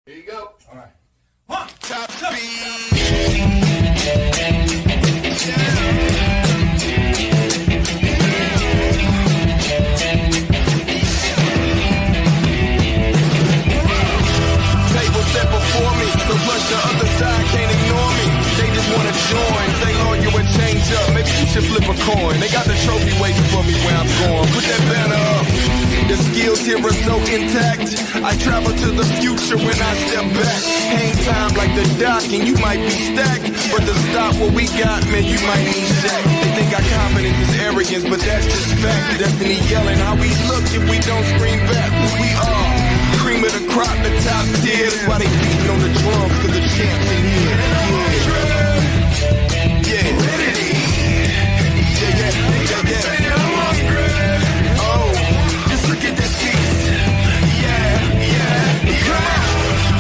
Here you go. All right. One, Top two, speed. Table set before me, so plus the other side can't ignore me. They just wanna join, say Lord you would change up. Maybe you should flip a coin. They got the trophy waiting for me where I'm going. Put that banner up. The skills here are so intact. I travel to the future when I step back. Hang time like the dock and you might be stacked. But to stop what we got, man, you might need Shaq. They think our confidence is arrogance, but that's just fact. Destiny yelling how we look if we don't scream back who we are. Cream of the crop, the top tier. That's why they beating on the drums, cause the champs in here. Yeah. Yeah. I'm hungry. Oh, just look at that piece. Yeah. Come on.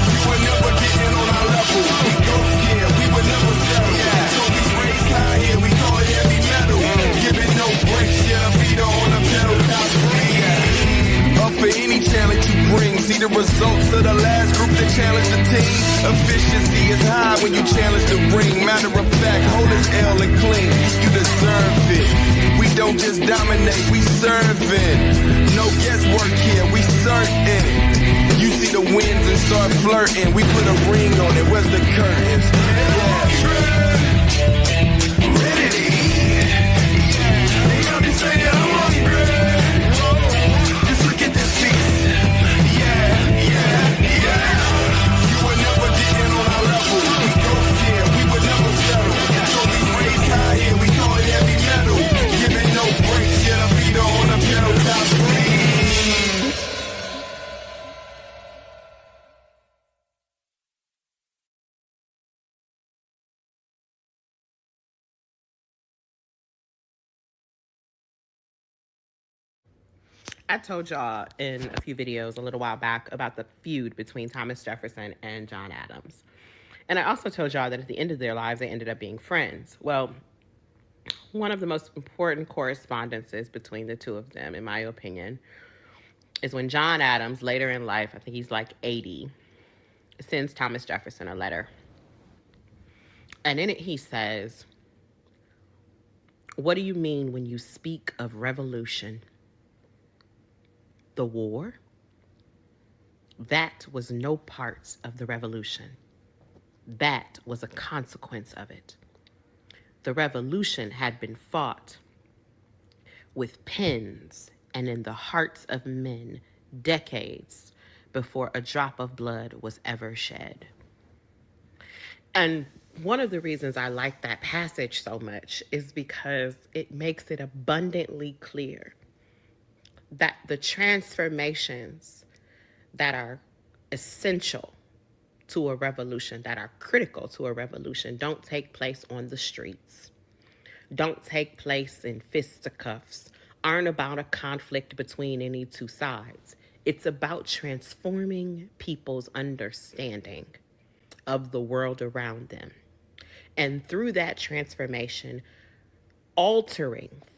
We were never getting on our level. We go here, we would never settle. Trophies raised high here, we call it heavy metal. Giving no breaks, feet on the pedal, top speed. Up for any challenge you bring. See the results of the last group that challenged the team. Efficiency is high when you challenge the ring. Matter of fact, hold this L and clean. You deserve it. We don't just dominate, we serve it. No guesswork here, we certain. You see the wins and start flirting. We put a ring on it, where's the curtains? Ready. They got me saying I'm hungry. Just look at this piece. Yeah. You were never getting on our level. We go here, we would never settle. Trophies raised high here, we call it heavy metal. Giving no breaks, the feet on the pedal, top speed. I told y'all in a few videos a little while back about the feud between Thomas Jefferson and John Adams. And I also told y'all that at the end of their lives, they ended up being friends. Well, one of the most important correspondences between the two of them, in my opinion, is when John Adams, later in life, I think he's like 80, sends Thomas Jefferson a letter. And in it he says, "What do you mean when you speak of revolution? The war? That was no part of the revolution. That was a consequence of it. The revolution had been fought with pens and in the hearts of men decades before a drop of blood was ever shed." And one of the reasons I like that passage so much is because it makes it abundantly clear that the transformations that are essential to a revolution, that are critical to a revolution, don't take place on the streets, don't take place in fisticuffs, aren't about a conflict between any two sides. It's about transforming people's understanding of the world around them. And through that transformation,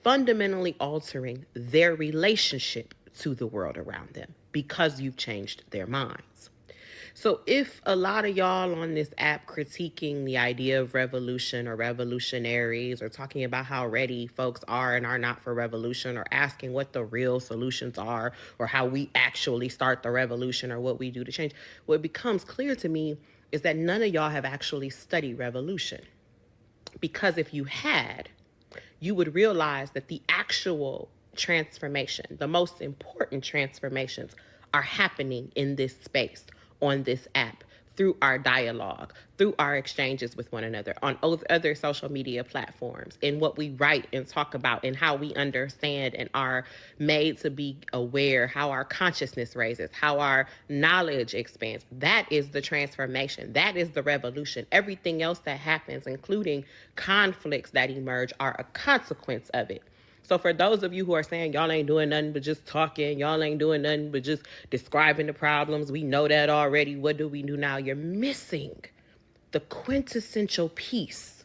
fundamentally altering their relationship to the world around them because you've changed their minds. So if a lot of y'all on this app critiquing the idea of revolution or revolutionaries or talking about how ready folks are and are not for revolution or asking what the real solutions are or how we actually start the revolution or what we do to change, what becomes clear to me is that none of y'all have actually studied revolution. Because if you had, you would realize that the actual transformation, the most important transformations, are happening in this space, on this app, through our dialogue, through our exchanges with one another, on other social media platforms, in what we write and talk about, and how we understand and are made to be aware, how our consciousness raises, how our knowledge expands. That is the transformation. That is the revolution. Everything else that happens, including conflicts that emerge, are a consequence of it. So for those of you who are saying y'all ain't doing nothing but just talking, y'all ain't doing nothing but just describing the problems, we know that already, what do we do now? You're missing the quintessential piece,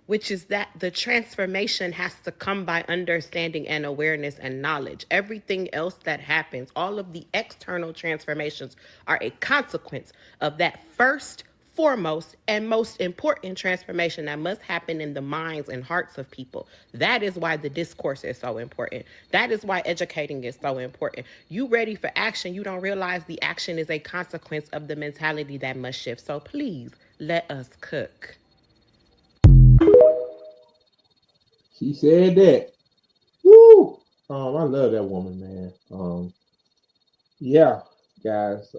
which is that the transformation has to come by understanding and awareness and knowledge. Everything else that happens, all of the external transformations, are a consequence of that first, foremost, and most important transformation that must happen in the minds and hearts of people. That is why the discourse is so important. That is why educating is so important. You ready for action, you don't realize the action is a consequence of the mentality that must shift. So please let us cook. She said that. Woo! I love that woman, man. Yeah, guys.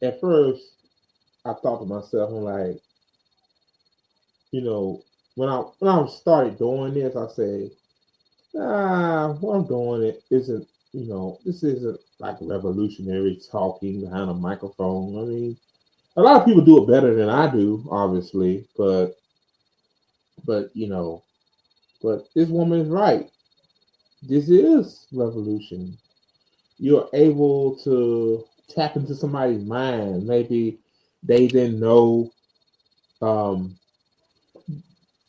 At first I thought to myself, I'm like, when I started doing this, I say, what I'm doing it isn't, this isn't like revolutionary talking behind a microphone. I mean, a lot of people do it better than I do, obviously, but but this woman is right. This is revolution. You're able to tap into somebody's mind. Maybe they didn't know, um,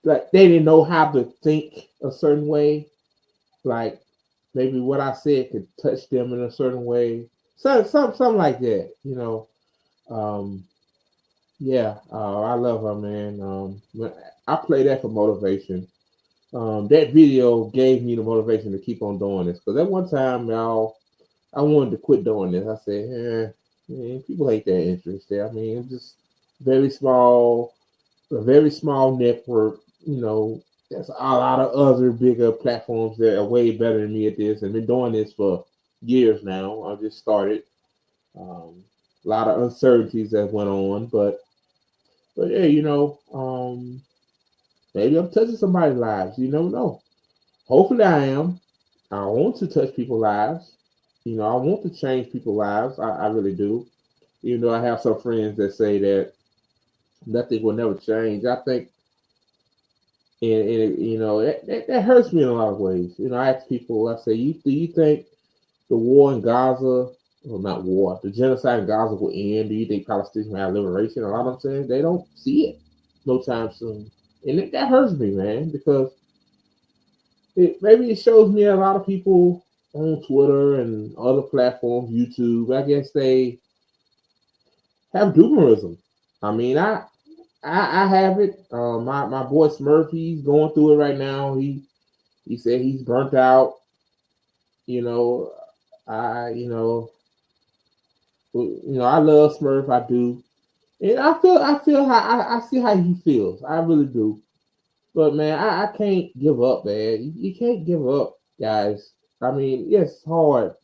like they didn't know how to think a certain way. Like maybe what I said could touch them in a certain way. Something like that. Um, yeah, I love her, man. I play that for motivation. That video gave me the motivation to keep on doing this because at one time, y'all, I wanted to quit doing this. I said, man, people ain't that interested. I mean, it's just very small, a very small network. There's a lot of other bigger platforms that are way better than me at this, and been doing this for years now. I just started. A lot of uncertainties that went on, but yeah, maybe I'm touching somebody's lives. You never know. Hopefully, I am. I want to touch people's lives. I want to change people's lives. I really do. Even though I have some friends that say that nothing will never change. I think, and that hurts me in a lot of ways. I ask people, I say, do you think the war in Gaza, well, not war, the genocide in Gaza will end? Do you think Palestinians will have liberation? A lot of them saying they don't see it no time soon. And that hurts me, man, because maybe it shows me a lot of people on Twitter and other platforms, YouTube, I guess they have doomerism. I mean, I have it. My boy Smurf, he's going through it right now. He said he's burnt out. You know, I love Smurf. I do, and I feel how I see how he feels. I really do. But man, I can't give up, man. You can't give up, guys. I mean, yes, it's hard.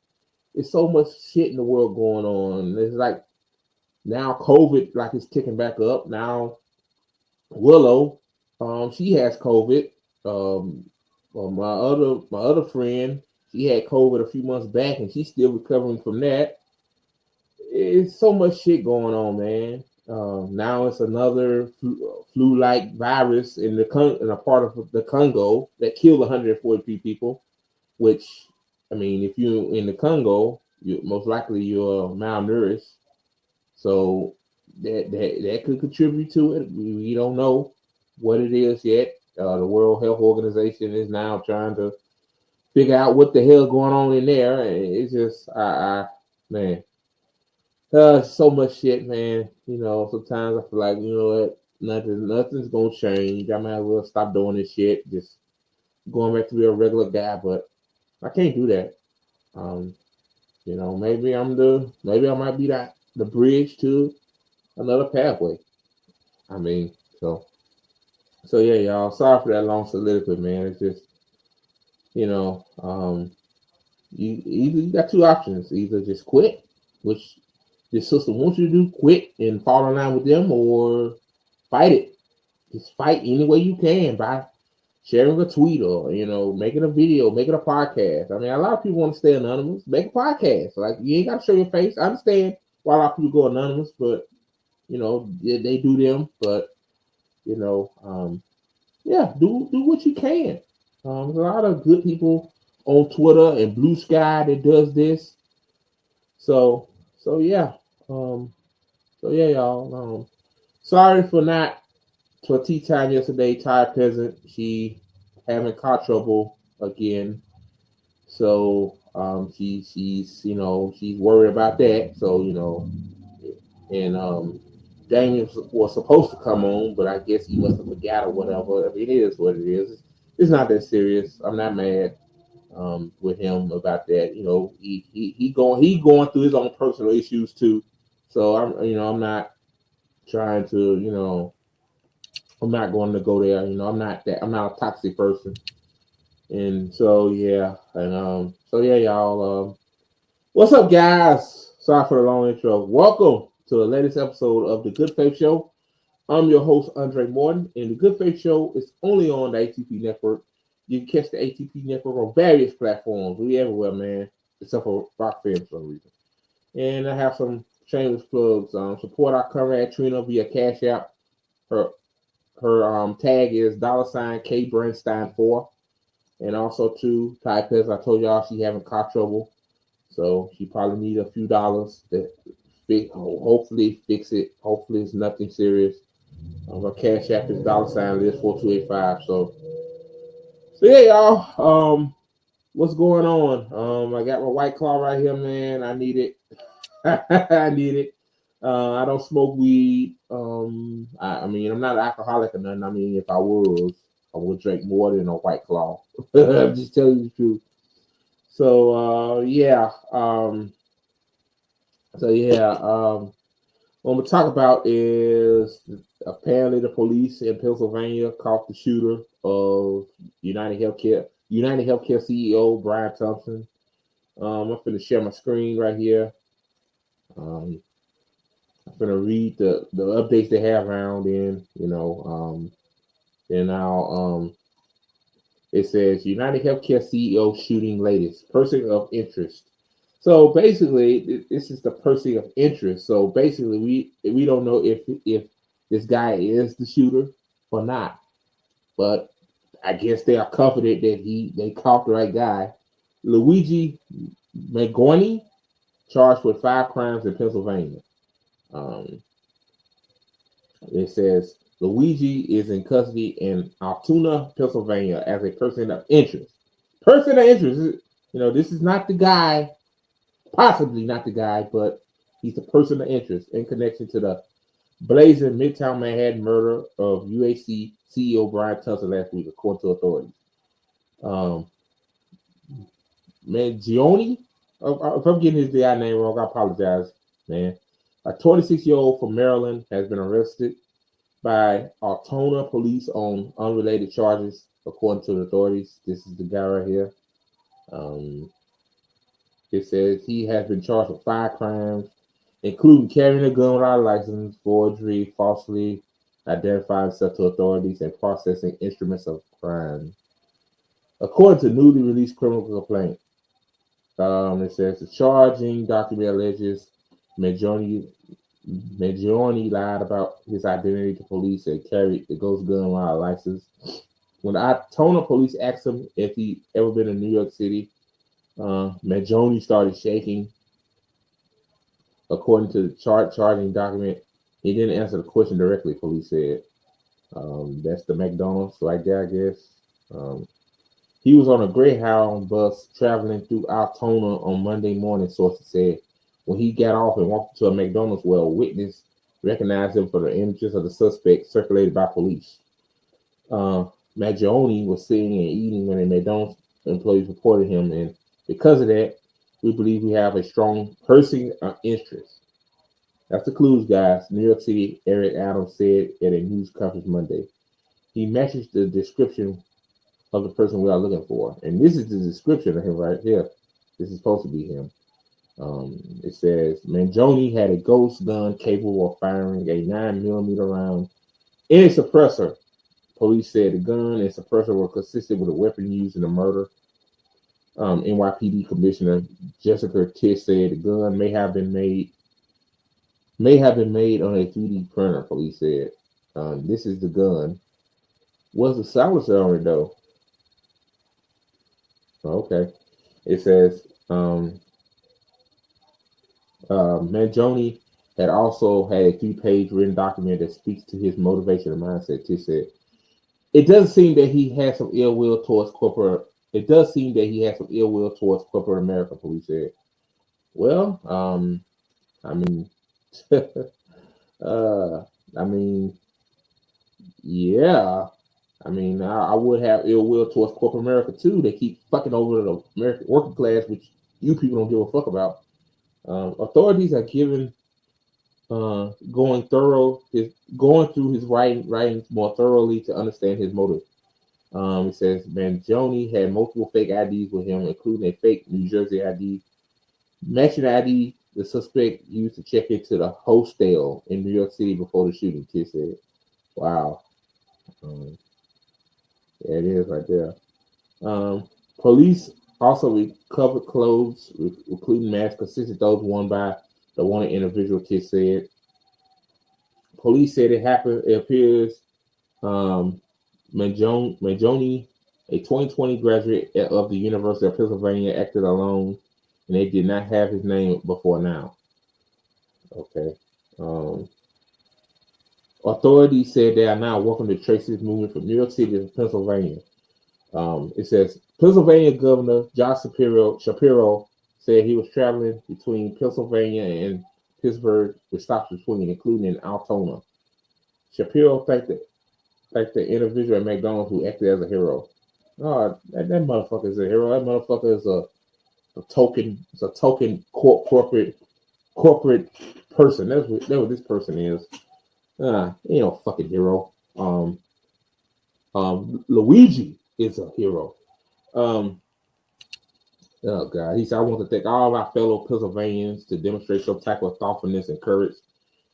There's so much shit in the world going on. It's like now COVID, like it's kicking back up. Now Willow, she has COVID. Well, my other friend, she had COVID a few months back, and she's still recovering from that. It's so much shit going on, man. Now it's another flu-like virus in a part of the Congo that killed 143 people. Which, I mean, if you're in the Congo, you most likely you're malnourished. So that could contribute to it. We don't know what it is yet. The World Health Organization is now trying to figure out what the hell going on in there. And it's just, man, so much shit, man. Sometimes I feel like, what, nothing's gonna change. I might as well stop doing this shit. Just going back to be a regular guy, but I can't do that. Um, maybe maybe I might be the bridge to another pathway. I mean, so yeah, y'all. Sorry for that long soliloquy, man. It's just, you got two options: either just quit, which this sister wants you to do, quit and fall in line with them, or fight it. Just fight any way you can by sharing a tweet or making a video, making a podcast. I mean, a lot of people want to stay anonymous. Make a podcast. Like you ain't got to show your face. I understand why a lot of people go anonymous, but they do them. But yeah, do what you can. There's a lot of good people on Twitter and Blue Sky that does this. So yeah, y'all. Sorry for not for tea time yesterday. Tired peasant. She having car trouble again. So she's she's worried about that. So and Daniel was supposed to come on, but I guess he must have forgot or whatever. I mean, it is what it is. It's not that serious. I'm not mad with him about that. He going through his own personal issues too. So I'm not trying to I'm not going to go there. I'm not a toxic person. And so yeah, and so yeah, y'all. What's up, guys? Sorry for the long intro. Welcome to the latest episode of the Good Faith Show. I'm your host, Andre Morton, and the Good Faith Show is only on the ATP Network. You can catch the ATP Network on various platforms. We everywhere, man, except for Rock Film for some reason. And I have some shameless plugs. Support our comrade Trina via Cash App. Her tag is $K Bernstein 4. And also too, Ty Pez, I told y'all she having car trouble. So she probably need a few dollars to hopefully fix it. Hopefully it's nothing serious. Her Cash App is $Liz 4285. So yeah, y'all. What's going on? I got my White Claw right here, man. I need it. I need it. I don't smoke weed. I mean, I'm not an alcoholic or nothing. I mean, if I was, I would drink more than a White Claw. I'm just telling you the truth. So yeah. What I'm gonna talk about is apparently the police in Pennsylvania caught the shooter of United Healthcare CEO Brian Thompson. I'm gonna share my screen right here. I'm gonna read the updates they have around in, and now it says United Healthcare CEO shooting latest person of interest. So basically, this is the person of interest. So basically, we don't know if this guy is the shooter or not, but I guess they are confident that they caught the right guy. Luigi Magoni, charged with 5 crimes in Pennsylvania. It says Luigi is in custody in Altoona, Pennsylvania, as a person of interest. Person of interest. This is not the guy, possibly not the guy, but he's a person of interest in connection to the blazing Midtown Manhattan murder of UAC CEO Brian Thompson last week, according to authorities. Mangione, if I'm getting his DI name wrong, I apologize, man. A 26-year-old from Maryland has been arrested by Altoona police on unrelated charges, according to the authorities. This is the guy right here. It says he has been charged with 5 crimes, including carrying a gun without a license, forgery, falsely identifying himself to authorities, and processing instruments of crime. According to newly released criminal complaint, it says the charging document alleges Maggioni lied about his identity to police and carried the ghost gun without a license. When the Altoona police asked him if he ever been in New York City, Maggioni started shaking. According to the charging document, he didn't answer the question directly, police said. That's the McDonald's right there, I guess. He was on a Greyhound bus traveling through Altoona on Monday morning, sources said. When he got off and walked to a McDonald's, where a witness recognized him for the images of the suspect circulated by police. Maggioni was sitting and eating when a McDonald's employees reported him, and because of that, we believe we have a strong person of interest. That's the clues, guys. New York City, Eric Adams said at a news conference Monday. He matches the description of the person we are looking for. And this is the description of him right here. This is supposed to be him. It says, Maggioni had a ghost gun capable of firing a 9mm round in a suppressor. Police said the gun and suppressor were consistent with a weapon used in the murder. NYPD Commissioner Jessica Tisch said the gun may have been made on a 3D printer, police said. This is the gun. What's the silencer on it, though? Okay. It says Maggioni had also had a 3-page written document that speaks to his motivation and mindset. Tish said, "It does seem that he has some ill will towards corporate. It does seem that he has some ill will towards corporate America." Police said. Well, I mean, uh, I mean, yeah. I mean, I would have ill will towards corporate America too. They keep fucking over the American working class, which you people don't give a fuck about. Authorities are given going through his writings more thoroughly to understand his motive. It says Mangione had multiple fake IDs with him, including a fake New Jersey ID, matching ID the suspect used to check into the hostel in New York City before the shooting. Kid said, "Wow, yeah, it is right there." Police also recovered clothes, including masks consistent with those worn by the wanted individual. Kid said. Police said it happened. It appears Mangione, a 2020 graduate of the University of Pennsylvania, acted alone, and they did not have his name before now. Okay. Authorities said they are now working to trace his movement from New York City to Pennsylvania. It says Pennsylvania Governor Josh Shapiro said he was traveling between Pennsylvania and Pittsburgh with stops between, including in Altona. Shapiro thanked the individual at McDonald's who acted as a hero. Oh, that motherfucker is a hero. That motherfucker is a token. It's a token corporate person. That's what this person is. He ain't no fucking hero. Luigi is a hero. Oh God, he said, "I want to thank all my fellow Pennsylvanians to demonstrate some type of thoughtfulness and courage.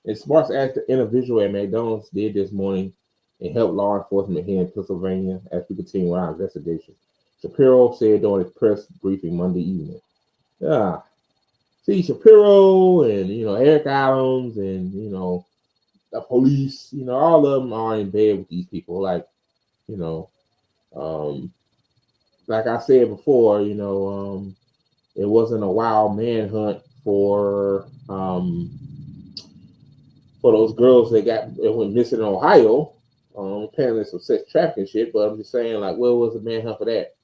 As smart as the individual at McDonald's did this morning and helped law enforcement here in Pennsylvania as we continue with our investigation," Shapiro said during his press briefing Monday evening. See, Shapiro and Eric Adams and the police, all of them are in bed with these people. Like like I said before, it wasn't a wild manhunt for those girls that went missing in Ohio. Apparently some sex trafficking shit, but I'm just saying, like, where was the manhunt for that?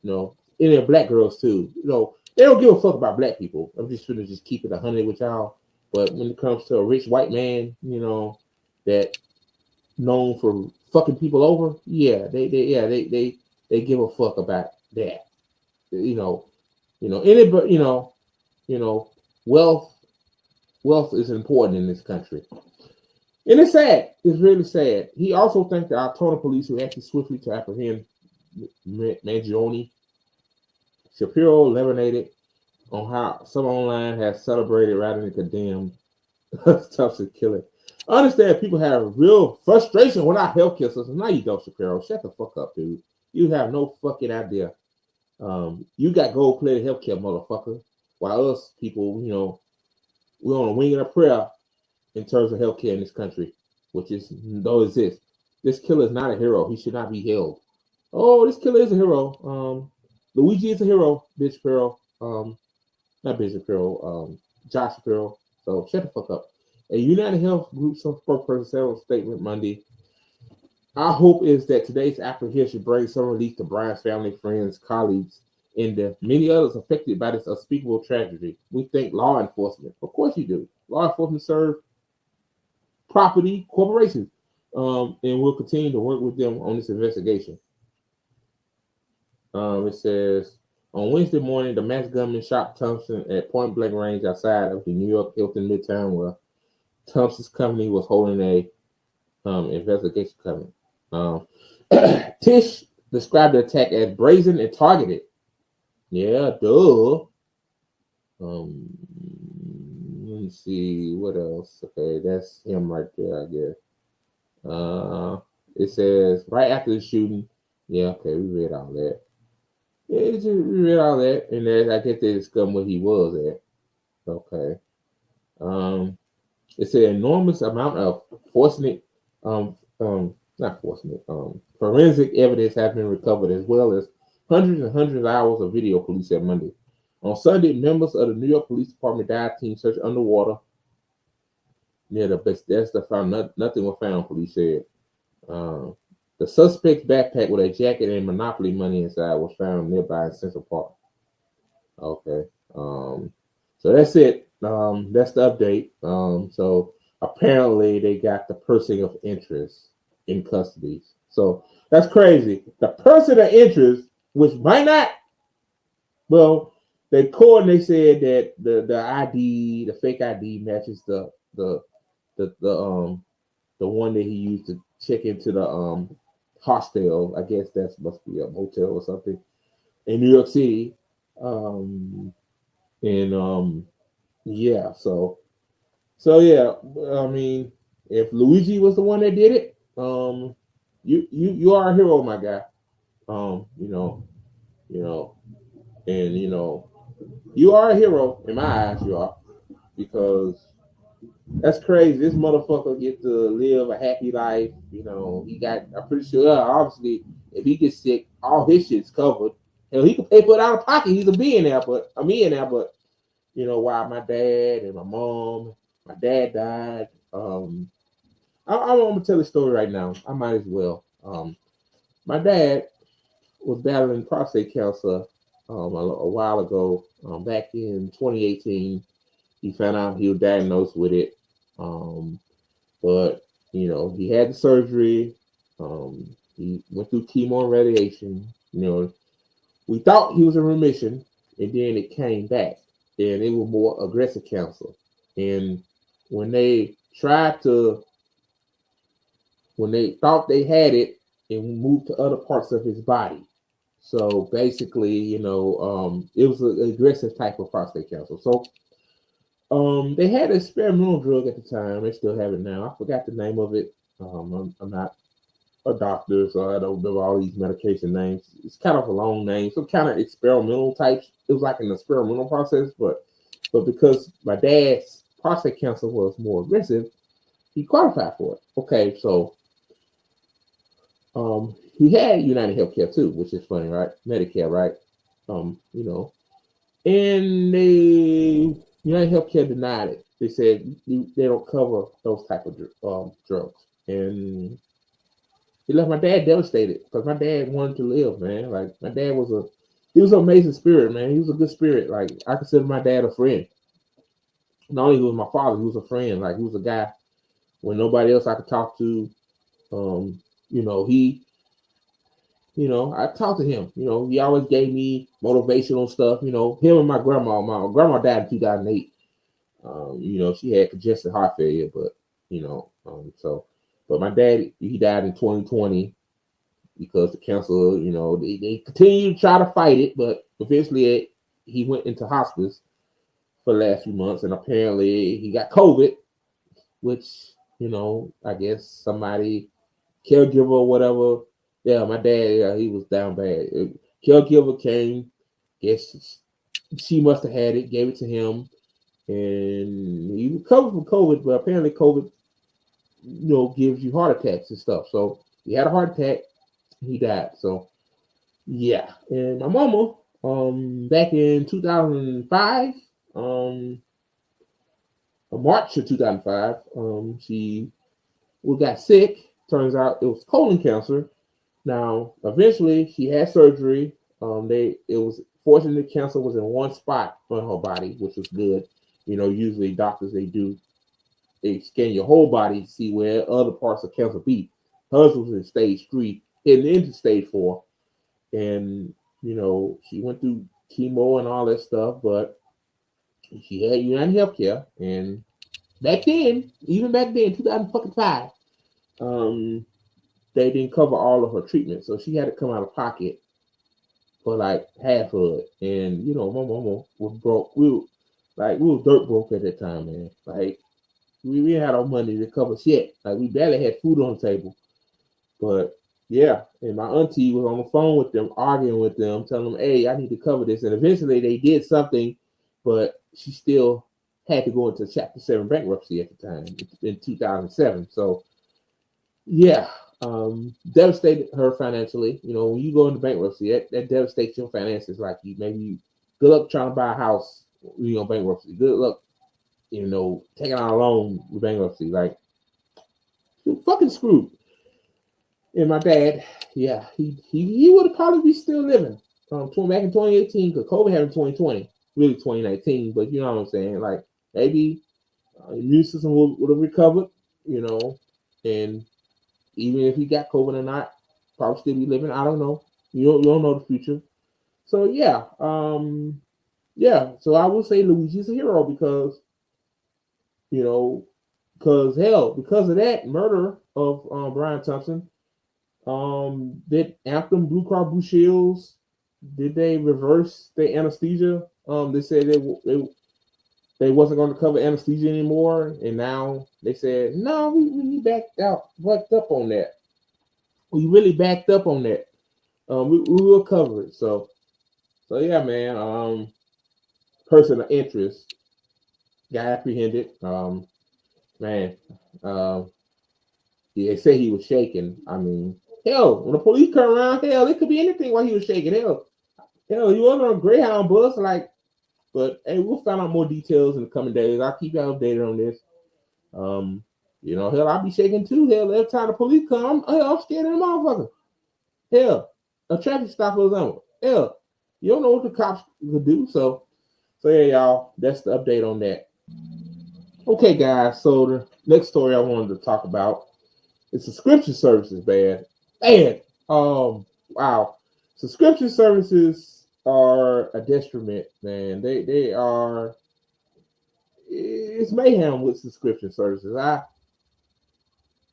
And they're black girls too. They don't give a fuck about black people. I'm just gonna just keep it 100 with y'all. But when it comes to a rich white man, that known for fucking people over, yeah, they give a fuck about that. Wealth is important in this country. And it's sad. It's really sad. He also thanked the Altona police who acted swiftly to apprehend Mangione. Shapiro elaborated on how some online has celebrated rather than condemned Thompson's killing. I understand people have real frustration with our healthcare system. No, you don't, Shapiro. Shut the fuck up, dude. You have no fucking idea. You got gold-plated healthcare, motherfucker. While us people, we're on a wing and a prayer in terms of healthcare in this country, which don't exist. This killer is not a hero. He should not be held. Oh, this killer is a hero. Luigi is a hero, bitch Shapiro. Not bitch Shapiro. Josh Shapiro. So shut the fuck up. A United Health Group spokesperson said in a statement Monday, "Our hope is that today's apprehension brings some relief to Brian's family, friends, colleagues, and the many others affected by this unspeakable tragedy. We thank law enforcement." Of course you do. Law enforcement serve property corporations, and we'll continue to work with them on this investigation. It says, on Wednesday morning, the masked gunman shot Thompson at point blank range outside of the New York Hilton Midtown, where Thompson's company was holding a investigation company. Tish described the attack as brazen and targeted. Yeah, duh. Let me see what else. Okay, that's him right there, I guess. It says right after the shooting. Yeah, okay, we read all that. Yeah, we read all that, and then I guess they discovered where he was at. Okay. It's an enormous amount of forensic evidence has been recovered, as well as hundreds and hundreds of hours of video, police said Monday. On Sunday, members of the New York Police Department dive team searched underwater near the best. That's the found. Nothing was found. Police said. Um, the suspect's backpack with a jacket and Monopoly money inside was found nearby in Central Park. Okay. So that's it. That's the update. So apparently they got the person of interest in custody. So that's crazy. The person of interest, which might not, well, they called and they said that the ID, the fake ID matches the the one that he used to check into the hostel. I guess that must be a motel or something in New York City. Um, and yeah, so yeah, I mean, if Luigi was the one that did it, you are a hero, my guy. You know, you know, and you are a hero in my eyes. You are, because that's crazy. This motherfucker get to live a happy life. He got. I'm pretty sure, obviously, if he gets sick, all his shit's covered. He can pay for it out of pocket. He's a billionaire, but a millionaire. But why my dad and my mom, my dad died. I'm gonna tell the story right now. I might as well. My dad was battling prostate cancer a while ago. Back in 2018, he found out he was diagnosed with it. But he had the surgery. He went through chemo and radiation. We thought he was in remission, and then it came back, and it was more aggressive cancer. And when they thought they had it, it moved to other parts of his body. So basically, it was an aggressive type of prostate cancer. So they had an experimental drug at the time. They still have it now. I forgot the name of it. I'm not a doctor, so I don't know all these medication names. It's kind of a long name, some kind of experimental types. It was like an experimental process, but because my dad's prostate cancer was more aggressive, he qualified for it. Okay, so he had United Healthcare too, which is funny, right? Medicare, right? And United Healthcare denied it. They said they don't cover those type of drugs, and it left my dad devastated because my dad wanted to live, man. Like, my dad was an amazing spirit, man. He was a good spirit. Like, I consider my dad a friend. Not only he was my father, he was a friend. Like, he was a guy when nobody else I could talk to. I talked to him. He always gave me motivational stuff. Him and my grandma. My grandma died in 2008. She had congestive heart failure, but but my dad, he died in 2020 because the cancer. They continue to try to fight it, but eventually he went into hospice for the last few months, and apparently he got COVID, which I guess somebody, caregiver or whatever. Yeah, my dad, he was down bad. Caregiver came, guess she must have had it, gave it to him, and he recovered from COVID, but apparently COVID, gives you heart attacks and stuff. So he had a heart attack, he died. So yeah, and my mama, back in 2005, March of 2005, she got sick. Turns out it was colon cancer. Now, eventually, she had surgery. It was fortunate the cancer was in one spot on her body, which was good. Usually doctors they scan your whole body to see where other parts of cancer be. Hers was in stage 3, heading into stage 4, and she went through chemo and all that stuff, but she had United Healthcare, and even back then, 2005. They didn't cover all of her treatment, so she had to come out of pocket for like half of it. And my mama was broke. We were dirt broke at that time, man. Like, we had no money to cover shit. Like, we barely had food on the table. But yeah, and my auntie was on the phone with them, arguing with them, telling them, "Hey, I need to cover this." And eventually they did something, but she still had to go into Chapter 7 bankruptcy at the time in 2007. So yeah. Devastated her financially. When you go into bankruptcy, that devastates your finances. Like, good luck trying to buy a house, bankruptcy. Good luck taking out a loan with bankruptcy. Like, fucking screwed. And my dad, yeah, he would have probably be still living back in 2018 because COVID happened in 2020, really 2019. But you know what I'm saying? Like, maybe immune system would have recovered, and even if he got COVID or not, probably still be living. I don't know. You don't know the future. So yeah. So I would say Luigi's a hero because you know, because of that murder of Brian Thompson. Did Anthem, Blue Cross Blue Shields, did they reverse the anesthesia? They said they wasn't going to cover anesthesia anymore, and now they said no, we backed up on that. We really backed up on that. We will cover it. So yeah, man. Person of interest got apprehended. Man. Yeah, they say he was shaking. I mean, hell, when the police come around, hell, it could be anything while he was shaking. Hell, he was on a Greyhound bus, like. But hey, we'll find out more details in the coming days. I'll keep you updated on this. Hell, I'll be shaking too. Hell, every time the police come, I'm scared of the motherfucker. Hell, a traffic stop or something. Hell, you don't know what the cops could do. So yeah, y'all, that's the update on that. Okay, guys. So the next story I wanted to talk about is subscription services, man. Wow. Subscription services are a detriment, man. They are. It's mayhem with subscription services.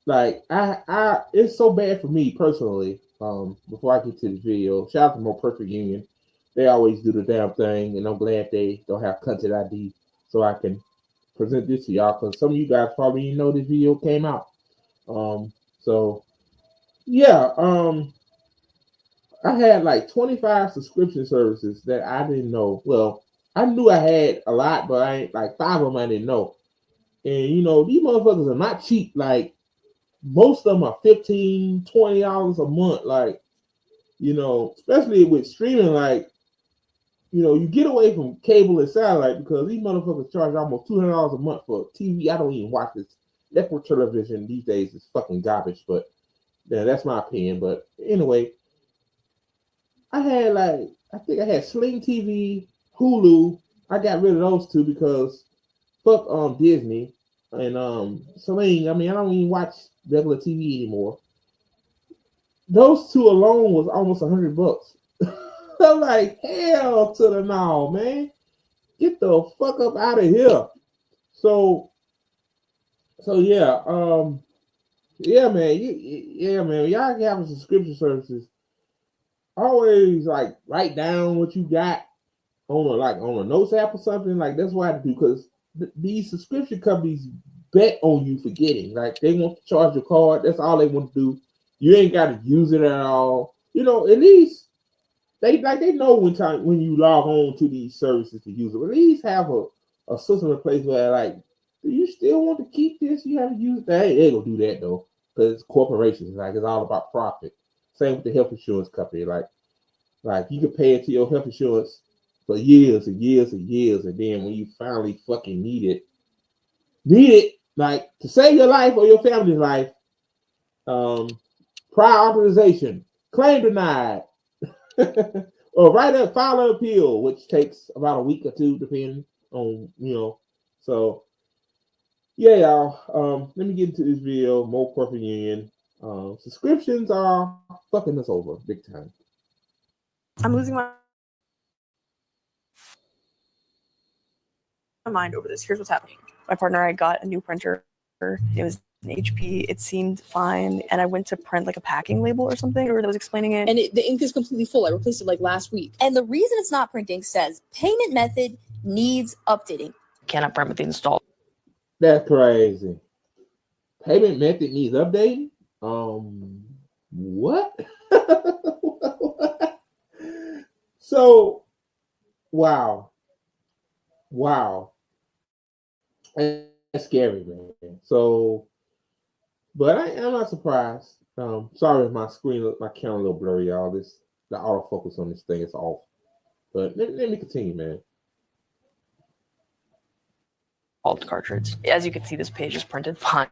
It's so bad for me personally. Before I get to this video, shout out to More Perfect Union. They always do the damn thing, and I'm glad they don't have content ID, so I can present this to y'all. Because some of you guys probably didn't know this video came out. So yeah, I had like 25 subscription services that I didn't know. Well, I knew I had a lot, but I ain't like 5 of them I didn't know. And these motherfuckers are not cheap. Like, most of them are $15, $20 a month. Like, especially with streaming, like, you get away from cable and satellite because these motherfuckers charge almost $200 a month for TV. I don't even watch this. Network television these days is fucking garbage, but yeah, that's my opinion. But anyway, I think I had Sling TV, Hulu. I got rid of those two because fuck Disney and Sling. I mean, I don't even watch regular TV anymore. Those two alone was almost $100. I'm like, hell to the no, man. Get the fuck up out of here. So yeah, man. Y'all can have subscription services. Always like write down what you got on a notes app or something. Like, that's what I do because these subscription companies bet on you forgetting. Like, they want to charge your card. That's all they want to do. You ain't got to use it at all. At least they know when you log on to these services to use it. At least have a system in place where, like, do you still want to keep this? You haven't used that. They gonna do that though, because corporations, like, it's all about profit. Same with the health insurance company. Like you can pay into your health insurance for years and years and years, and then when you finally fucking need it, like to save your life or your family's life, prior authorization, claim denied, or file an appeal, which takes about a week or two, depending on So yeah, y'all. Let me get into this video. More Perfect Union. Subscriptions are fucking us over big time. I'm losing my mind over this. Here's what's happening. My partner, I got a new printer. It was an HP. It seemed fine, and I went to print like a packing label or something, or that was explaining it. And the ink is completely full. I replaced it like last week. And the reason it's not printing says payment method needs updating. Cannot print with the install. That's crazy. Payment method needs updating? What? So, wow. That's scary, man. So, but I'm not surprised. Sorry if my camera a little blurry, y'all. The autofocus on this thing is off. But let me continue, man. cartridge. As you can see, this page is printed fine.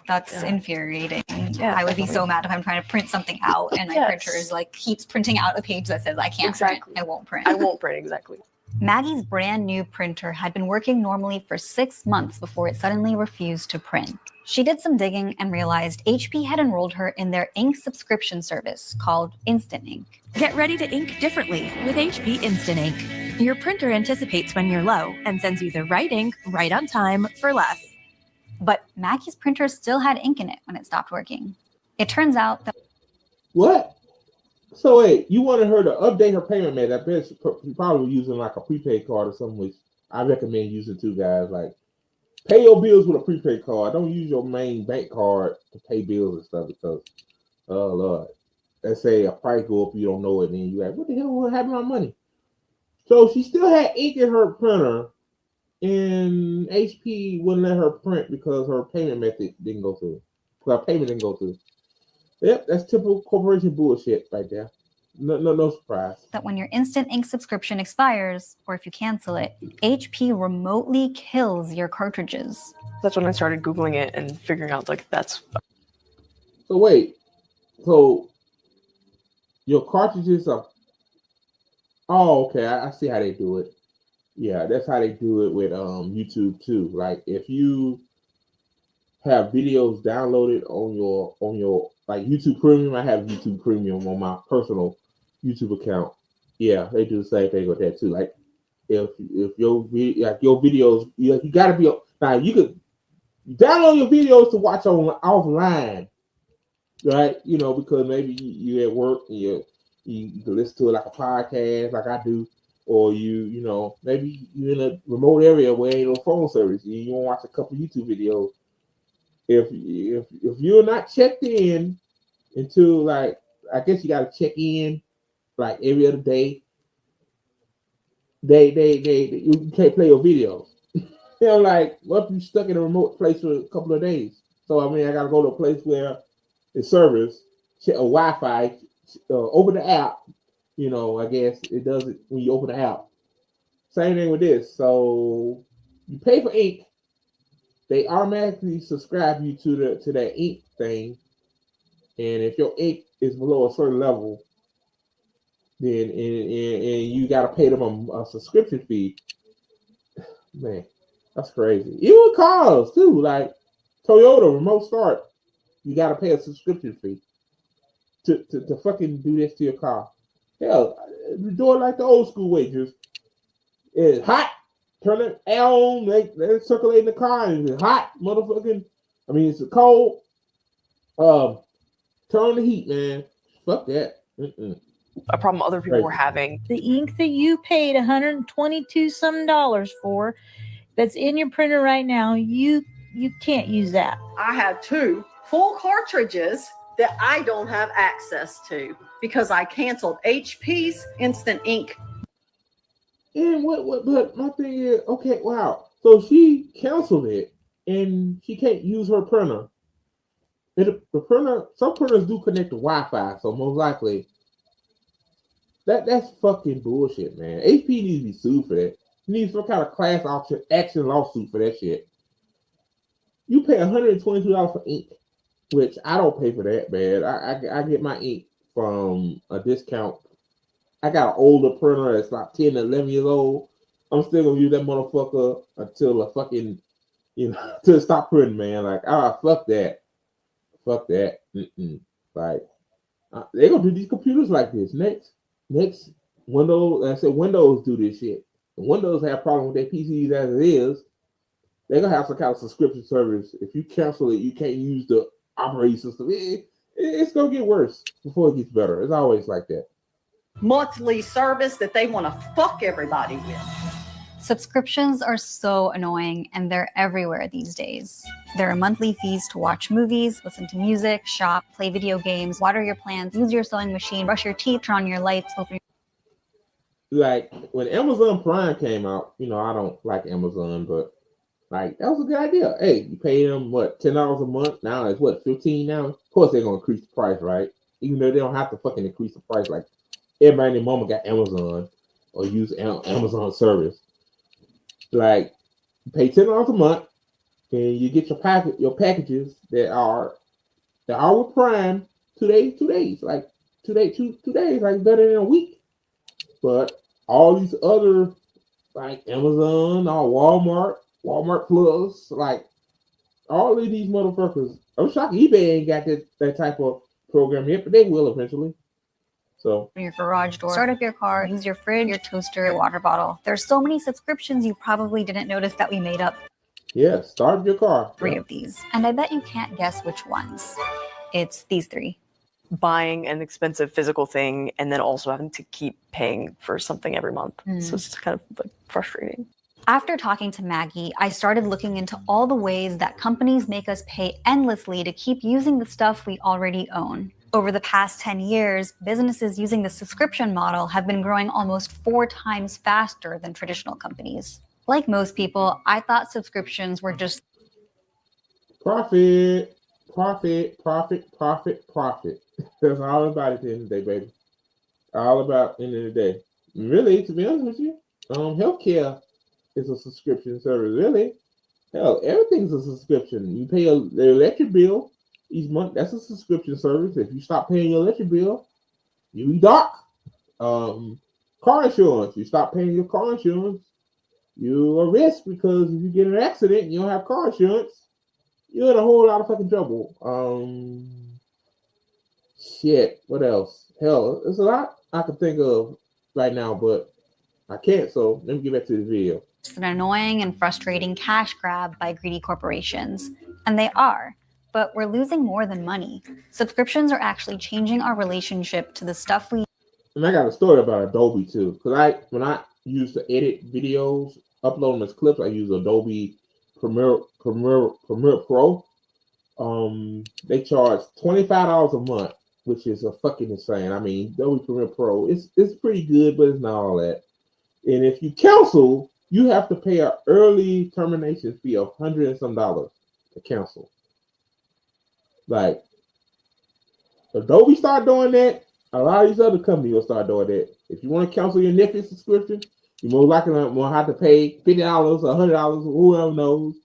That's infuriating. Yeah, I would be definitely. so mad if I'm trying to print something out and my Yes. printer is like keeps printing out a page that says I can't Exactly. print. I won't print. I won't print exactly. Maggie's brand new printer had been working normally for 6 months before it suddenly refused to print. She did some digging and realized HP had enrolled her in their ink subscription service called Instant Ink. Get ready to ink differently with HP Instant Ink. Your printer anticipates when you're low and sends you the right ink right on time for less. But Maggie's printer still had ink in it when it stopped working. It turns out that What? So wait, you wanted her to update her payment method? I bet she probably was using like a prepaid card or something, which I recommend using too, guys. Like, pay your bills with a prepaid card. Don't use your main bank card to pay bills and stuff because, oh Lord, let's say a price go up, you don't know it, and then you like, what the hell? What happened to my money? So she still had ink in her printer, and HP wouldn't let her print because her payment method didn't go through. Her payment didn't go through. Yep, that's typical corporation bullshit right there. No surprise. that when your Instant Ink subscription expires, or if you cancel it, HP remotely kills your cartridges. That's when I started Googling it and figuring out like that's So wait, so your cartridges are? Oh, okay. I see how they do it. Yeah, that's how they do it with YouTube too. Like if you have videos downloaded on your like YouTube Premium, I have YouTube Premium on my personal YouTube account. Yeah, they do the same thing with that too. Like if your videos, you gotta be now. You could download your videos to watch offline, right? You know, because maybe you at work and you can listen to it like a podcast, like I do. Or you know, maybe you're in a remote area where ain't no phone service. You want to watch a couple YouTube videos. If you're not checked in until like, I guess you got to check in like every other day. You can't play your videos. You know, like what if you stuck in a remote place for a couple of days? So I mean, I got to go to a place where the service, a Wi-Fi, open the app. You know, I guess it does it when you open the app. Same thing with this. So you pay for ink, they automatically subscribe you to that ink thing. And if your ink is below a certain level, then and you gotta pay them a subscription fee. Man, that's crazy. Even with cars too, like Toyota remote start, you gotta pay a subscription fee to fucking do this to your car. Hell, do it like the old school way. Just it's hot, turn it on, let it circulate in the car, and it's hot, motherfucking. I mean, it's cold. Turn on the heat, man. Fuck that. a problem other people were having. The ink that you paid $122 some for, that's in your printer right now, you can't use that. I have 2 full cartridges that I don't have access to because I canceled HP's Instant Ink. And but my thing is, okay, wow. So she canceled it and she can't use her printer. And the printer, some printers do connect to Wi-Fi, so most likely that's fucking bullshit, man. HP needs to be sued for that. Needs some kind of class action lawsuit for that shit. You pay $122 for ink, which I don't pay for that, man. I get my ink from a discount. I got an older printer that's like 10 to 11 years old. I'm still gonna use that motherfucker until the fucking, till it stop printing, man. Like, fuck that. Fuck that. Like, they're gonna do these computers like this. Next, Windows, I said Windows do this shit. Windows have problems with their PCs as it is. They're gonna have some kind of subscription service. If you cancel it, you can't use the operating system. It's gonna get worse before it gets better. It's always like that. Monthly service that they want to fuck everybody with. Subscriptions are so annoying and they're everywhere these days. There are monthly fees to watch movies, listen to music, shop, play video games, water your plants, use your sewing machine, brush your teeth, turn on your lights, open your... Like when Amazon Prime came out, I don't like Amazon, but like that was a good idea. Hey, you pay them what, $10 a month? Now it's what, $15 now? Of course they're gonna increase the price, right? Even though they don't have to fucking increase the price. Like everybody and their mama got Amazon or use Amazon service. Like pay $10 a month, and you get your packages that are with Prime 2 days, like 2 days, like better than a week. But all these other like Amazon or Walmart Plus, like all of these motherfuckers. I'm shocked eBay ain't got that type of program yet, but they will eventually. So your garage door, start up your car, use your fridge, your toaster, your water bottle. There's so many subscriptions you probably didn't notice that we made up yeah, start your car. 3 of these. And I bet you can't guess which ones. It's these 3. Buying an expensive physical thing and then also having to keep paying for something every month. So it's just kind of like frustrating. After talking to Maggie, I started looking into all the ways that companies make us pay endlessly to keep using the stuff we already own. Over the past 10 years, businesses using the subscription model have been growing almost 4 times faster than traditional companies. Like most people, I thought subscriptions were just profit. That's all about it at the end of the day, baby. All about the end of the day. Really, to be honest with you, healthcare is a subscription service. Really, hell, everything's a subscription. You pay the electric bill each month. That's a subscription service. If you stop paying your electric bill, you be dark. Car insurance. You stop paying your car insurance, you're a risk because if you get in an accident and you don't have car insurance, you're in a whole lot of fucking trouble. Shit. What else? Hell, there's a lot I can think of right now, but I can't. So let me get back to the video. It's an annoying and frustrating cash grab by greedy corporations. And they are. But we're losing more than money. Subscriptions are actually changing our relationship to the stuff we... And I got a story about Adobe too. Because when I used to edit videos, upload them as clips, I use Adobe Premiere Pro. They charge $25 a month, which is a fucking insane. I mean, Adobe Premiere Pro, it's pretty good, but it's not all that. And if you cancel, you have to pay an early termination fee of $100 and some to cancel. Like, Adobe start doing that, a lot of these other companies will start doing that. If you want to cancel your Netflix subscription, you most likely will have to pay $50 or $100, whoever knows.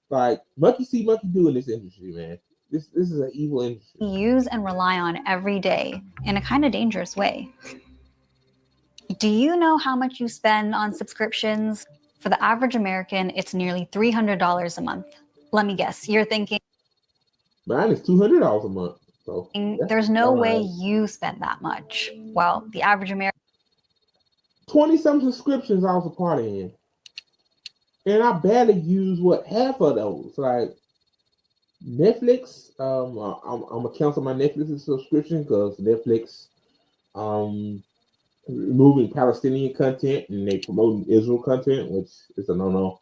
Like, monkey see, monkey do in this industry, man. This is an evil industry. Use and rely on every day in a kind of dangerous way. Do you know how much you spend on subscriptions? For the average American, it's nearly $300 a month. Let me guess, you're thinking... Mine is $200 a month. So there's no way you spend that much. Well, the average American... 20-some subscriptions I was a part in. And I barely use, half of those. Like, Netflix, I'm going to cancel my Netflix subscription because Netflix removing Palestinian content and they promoting Israel content, which is a no-no.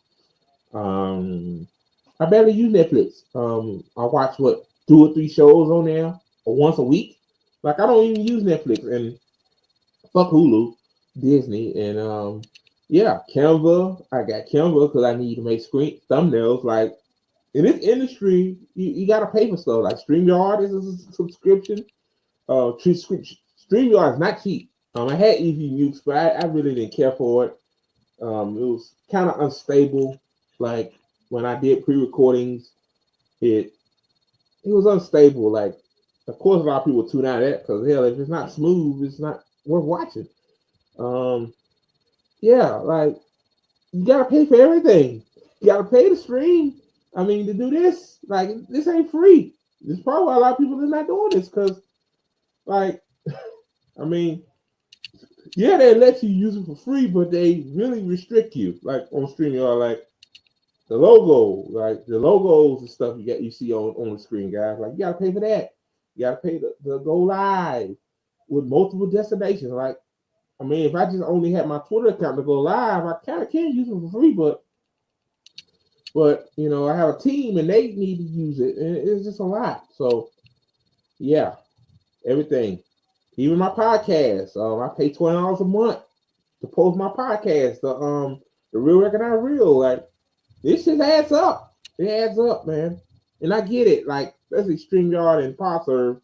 I barely use Netflix. I watch 2 or 3 shows on there once a week. Like, I don't even use Netflix. And fuck Hulu, Disney, and yeah, Canva. I got Canva because I need to make thumbnails. Like, in this industry, you got to pay for stuff. Like, StreamYard is a subscription. StreamYard is not cheap. I had Easy Nukes, but I really didn't care for it. It was kind of unstable. Like, when I did pre-recordings, it was unstable. Like, of course, a lot of people tune out of that because, hell, if it's not smooth, it's not worth watching. Yeah, like, you gotta pay for everything. You gotta pay to stream. I mean, to do this, like, this ain't free. There's probably why a lot of people are not doing this because, like, I mean, yeah, they let you use it for free, but they really restrict you. Like on StreamYard, like the logos and stuff you see on the screen, guys. Like, you gotta pay for that. You gotta pay to go live with multiple destinations. Like, I mean, if I just only had my Twitter account to go live, I kind of can use it for free, but you know, I have a team and they need to use it, and it's just a lot. So, yeah, everything, even my podcast. I pay $20 a month to post my podcast. The Real Recognize Real. Like, this shit adds up. It adds up, man. And I get it. Like, especially StreamYard and Podserve.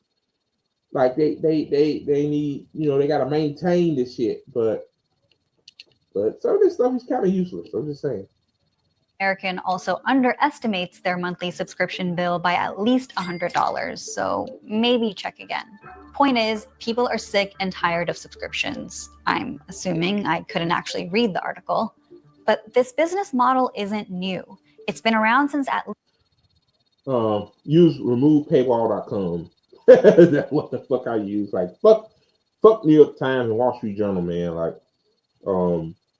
Like, they need, you know, they gotta maintain this shit, but some of this stuff is kind of useless. I'm just saying. American also underestimates their monthly subscription bill by at least $100, so maybe check again. Point is, people are sick and tired of subscriptions. I'm assuming. I couldn't actually read the article. But this business model isn't new. It's been around since at Use removepaywall.com. That's what the fuck I use. Like fuck New York Times and Wall Street Journal, man. Like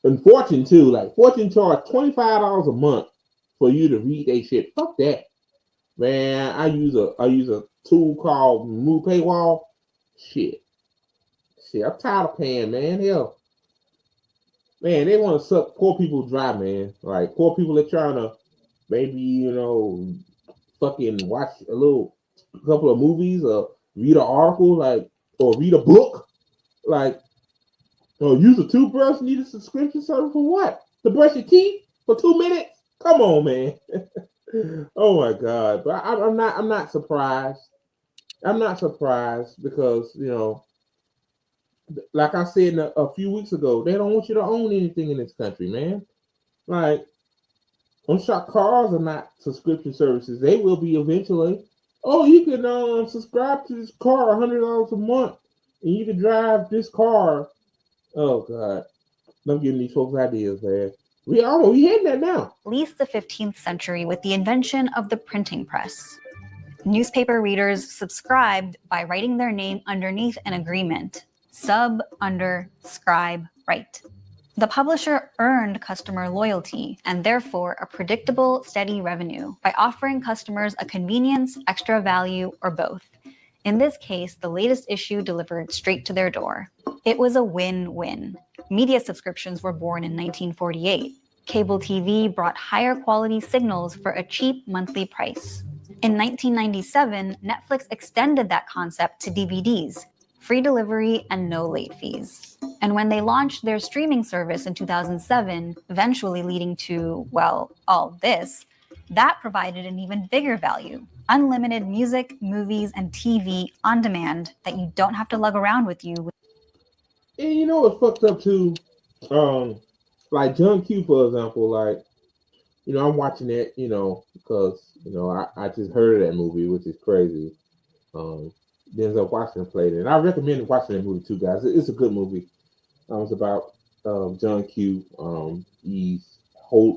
and Fortune too. Like Fortune charge $25 a month for you to read their shit. Fuck that. Man, I use a tool called Remove Paywall. Shit, I'm tired of paying, man. Hell, man, they want to suck poor people dry, man. Like poor people that trying to maybe fucking watch a couple of movies or read an article, like, or read a book, like, or use a toothbrush. Need a subscription service for what? To brush your teeth for 2 minutes? Come on, man. Oh my God! But I'm not surprised. I'm not surprised because like I said a few weeks ago, they don't want you to own anything in this country, man. Like, I'm shocked cars are not subscription services. They will be eventually. Oh, you can subscribe to this car $100 a month, and you can drive this car. Oh God, I'm giving these folks ideas, man. We heading that now. At least the 15th century with the invention of the printing press. Newspaper readers subscribed by writing their name underneath an agreement. Sub, under, scribe, write. The publisher earned customer loyalty and therefore a predictable, steady revenue by offering customers a convenience, extra value, or both. In this case, the latest issue delivered straight to their door. It was a win-win. Media subscriptions were born in 1948. Cable TV brought higher quality signals for a cheap monthly price. In 1997, Netflix extended that concept to DVDs, free delivery and no late fees. And when they launched their streaming service in 2007, eventually leading to, well, all this, that provided an even bigger value. Unlimited music, movies, and TV on demand that you don't have to lug around with you. And you know what's fucked up too? Like John Q, for example, like, I'm watching it, because, I just heard of that movie, which is crazy. Denzel Washington played it. And I recommend watching that movie too, guys. It's a good movie. It's about John Q. He's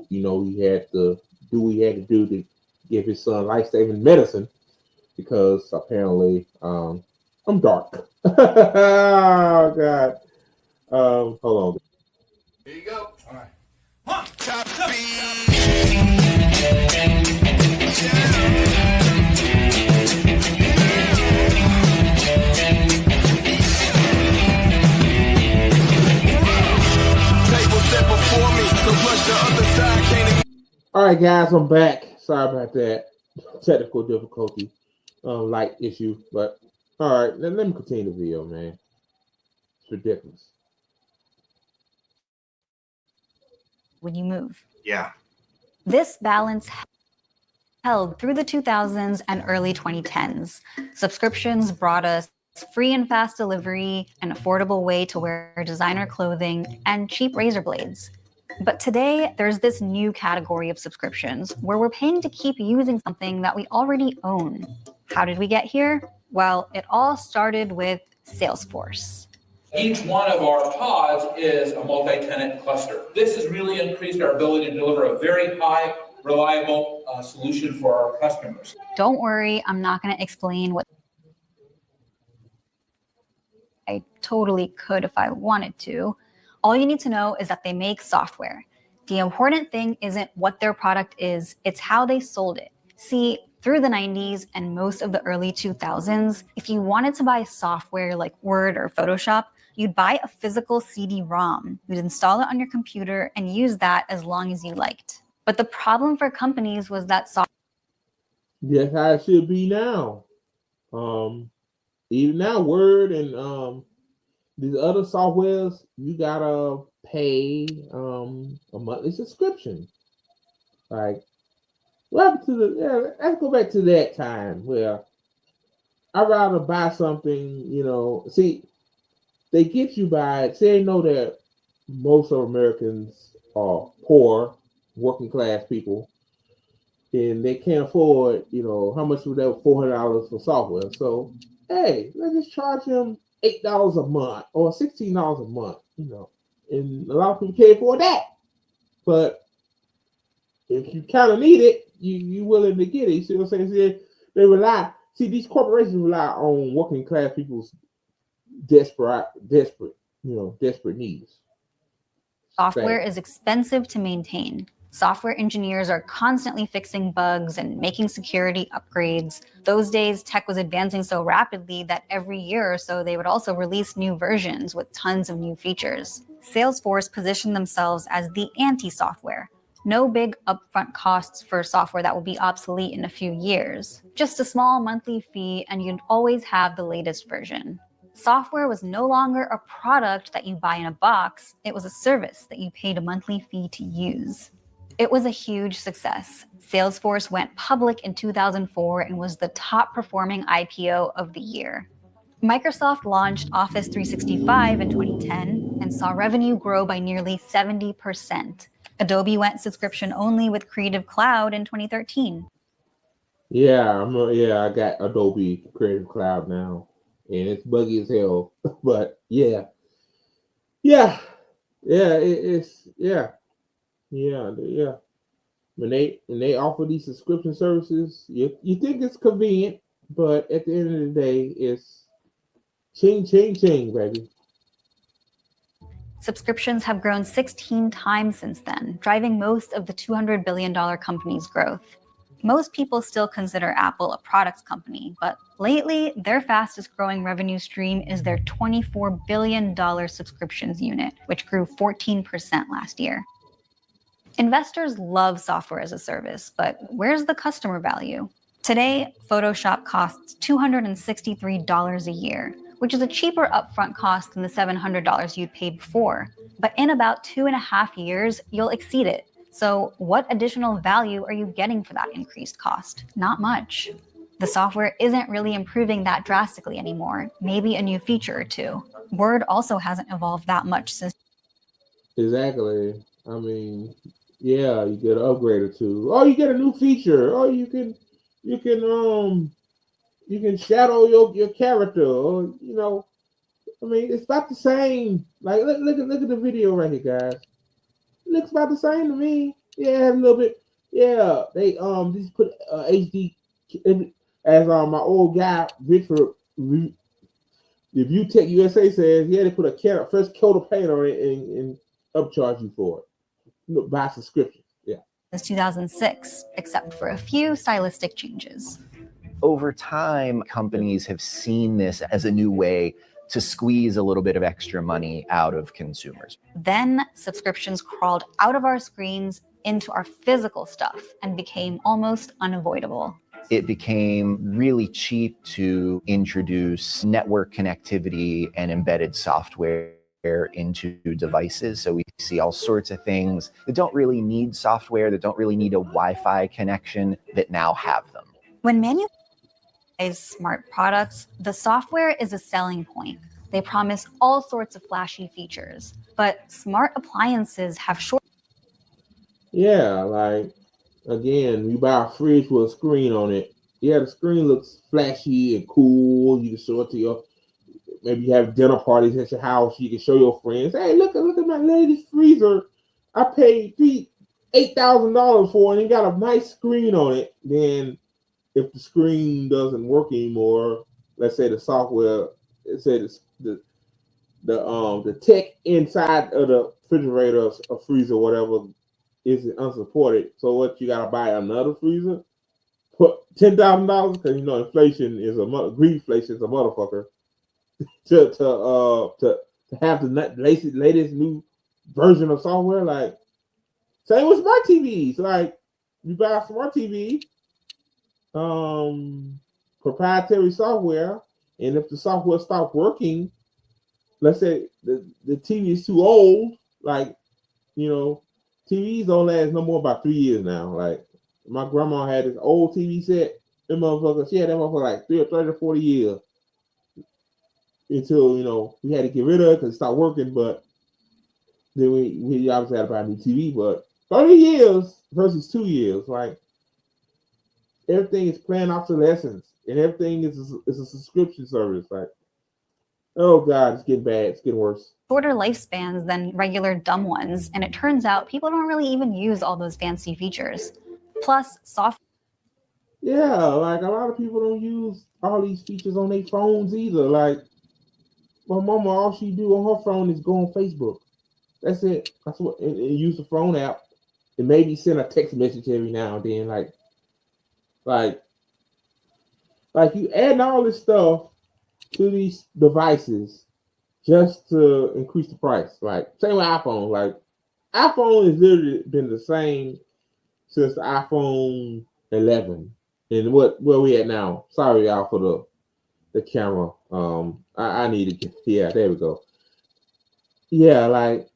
he had to do what he had to do to give his son life-saving medicine because apparently I'm dark. Oh God. Hold on. Here you go. All right. Top speed. All right, guys, I'm back. Sorry about that technical difficulty, light issue, but all right, let me continue the video, man. It's ridiculous. When you move. Yeah. This balance held through the 2000s and early 2010s. Subscriptions brought us free and fast delivery, an affordable way to wear designer clothing, and cheap razor blades. But today, there's this new category of subscriptions where we're paying to keep using something that we already own. How did we get here? Well, it all started with Salesforce. Each one of our pods is a multi-tenant cluster. This has really increased our ability to deliver a very high, reliable solution for our customers. Don't worry, I'm not going to explain what I totally could if I wanted to. All you need to know is that they make software. The important thing isn't what their product is, it's how they sold it. See, through the 90s and most of the early 2000s, if you wanted to buy software like Word or Photoshop, you'd buy a physical CD-ROM. You'd install it on your computer and use that as long as you liked. But the problem for companies was that software. That's how it should be now. Even now, Word and these other softwares, you gotta pay a monthly subscription. Like, let's go back to that time where I'd rather buy something, see, they get you by it. Say they know that most of Americans are poor, working class people, and they can't afford, how much was that $400 for software. So, hey, let's just charge them $8 a month or $16 a month, and a lot of people can't afford that. But if you kind of need it, you willing to get it. You see what I'm saying? These corporations rely on working class people's desperate needs. Software is expensive to maintain. Software engineers are constantly fixing bugs and making security upgrades. Those days, tech was advancing so rapidly that every year or so, they would also release new versions with tons of new features. Salesforce positioned themselves as the anti-software. No big upfront costs for software that will be obsolete in a few years. Just a small monthly fee, and you'd always have the latest version. Software was no longer a product that you buy in a box. It was a service that you paid a monthly fee to use. It was a huge success. Salesforce went public in 2004 and was the top performing IPO of the year. Microsoft launched Office 365 in 2010 and saw revenue grow by nearly 70%. Adobe went subscription only with Creative Cloud in 2013. Yeah, I got Adobe Creative Cloud now, and it's buggy as hell. But yeah. When they offer these subscription services, you think it's convenient, but at the end of the day, it's ching, baby. Subscriptions have grown 16 times since then, driving most of the $200 billion company's growth. Most people still consider Apple a products company, but lately, their fastest growing revenue stream is their $24 billion subscriptions unit, which grew 14% last year. Investors love software as a service, but where's the customer value? Today, Photoshop costs $263 a year, which is a cheaper upfront cost than the $700 you'd paid before. But in about 2.5 years, you'll exceed it. So what additional value are you getting for that increased cost? Not much. The software isn't really improving that drastically anymore, maybe a new feature or two. Word also hasn't evolved that much since. Exactly. I mean, yeah, you get an upgrade or two. Oh, you get a new feature. Oh, you can shadow your character, or I mean, it's about the same. Like, look at the video right here, guys. It looks about the same to me. Yeah, a little bit. Yeah, they just put HD, as my old guy Richard the View Tech USA says. Yeah, they put a fresh coat of paint on it and upcharge you for it. By subscription. Yeah. Since 2006, except for a few stylistic changes. Over time, companies have seen this as a new way to squeeze a little bit of extra money out of consumers. Then subscriptions crawled out of our screens into our physical stuff and became almost unavoidable. It became really cheap to introduce network connectivity and embedded software into devices. So we see all sorts of things that don't really need software, that don't really need a Wi-Fi connection, that now have them. When manufacturers smart products, the software is a selling point. They promise all sorts of flashy features, but smart appliances have short. Yeah, like, again, you buy a fridge with a screen on it. Yeah, the screen looks flashy and cool. You can show it to maybe you have dinner parties at your house. You can show your friends, hey, look at my latest freezer. I paid $8,000 for it and got a nice screen on it. Then if the screen doesn't work anymore, let's say the software, let's say the tech inside of the refrigerator or freezer, whatever, isn't unsupported. So what, you gotta buy another freezer? Put $10,000 because inflation is greedflation is a motherfucker. to have the latest new version of software, like same with smart TVs. Like, you buy a smart TV, proprietary software, and if the software stops working, let's say the TV is too old, like, TVs don't last no more about 3 years now. Like, my grandma had this old TV set. She had that motherfucker like 30 or 40 years until, we had to get rid of it because it stopped working. But then we obviously had to buy a new TV. But 30 years versus 2 years. Like everything is planned obsolescence, and everything is a subscription service. Like, oh God, it's getting bad. It's getting worse. Shorter lifespans than regular dumb ones, and it turns out people don't really even use all those fancy features. Plus, software. Yeah, like a lot of people don't use all these features on their phones either. Like my mama, all she do on her phone is go on Facebook. That's it. That's what, and use the phone app, and maybe send a text message every now and then. Like you adding all this stuff to these devices just to increase the price. Like same with iPhone. Like iPhone has literally been the same since the iPhone 11. And where we at now? Sorry y'all for the camera. I need to get, yeah, there we go. Yeah, like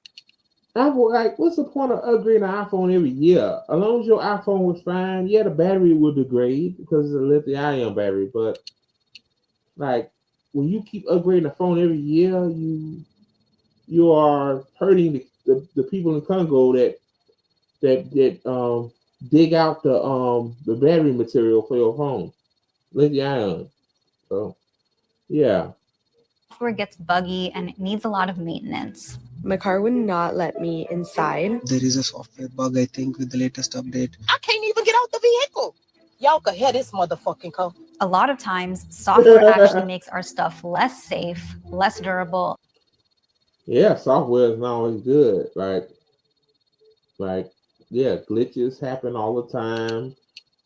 Apple, like what's the point of upgrading an iPhone every year? As long as your iPhone was fine, yeah, the battery will degrade because it's a lithium-ion battery, but like when you keep upgrading the phone every year, you are hurting the people in Congo that dig out the battery material for your phone, lithium-ion. So yeah. Software gets buggy and it needs a lot of maintenance. My car would not let me inside. There is a software bug, I think, with the latest update. I can't even get out the vehicle. Y'all can hear this motherfucking car. A lot of times, software actually makes our stuff less safe, less durable. Yeah, software is not always good. Like yeah, glitches happen all the time,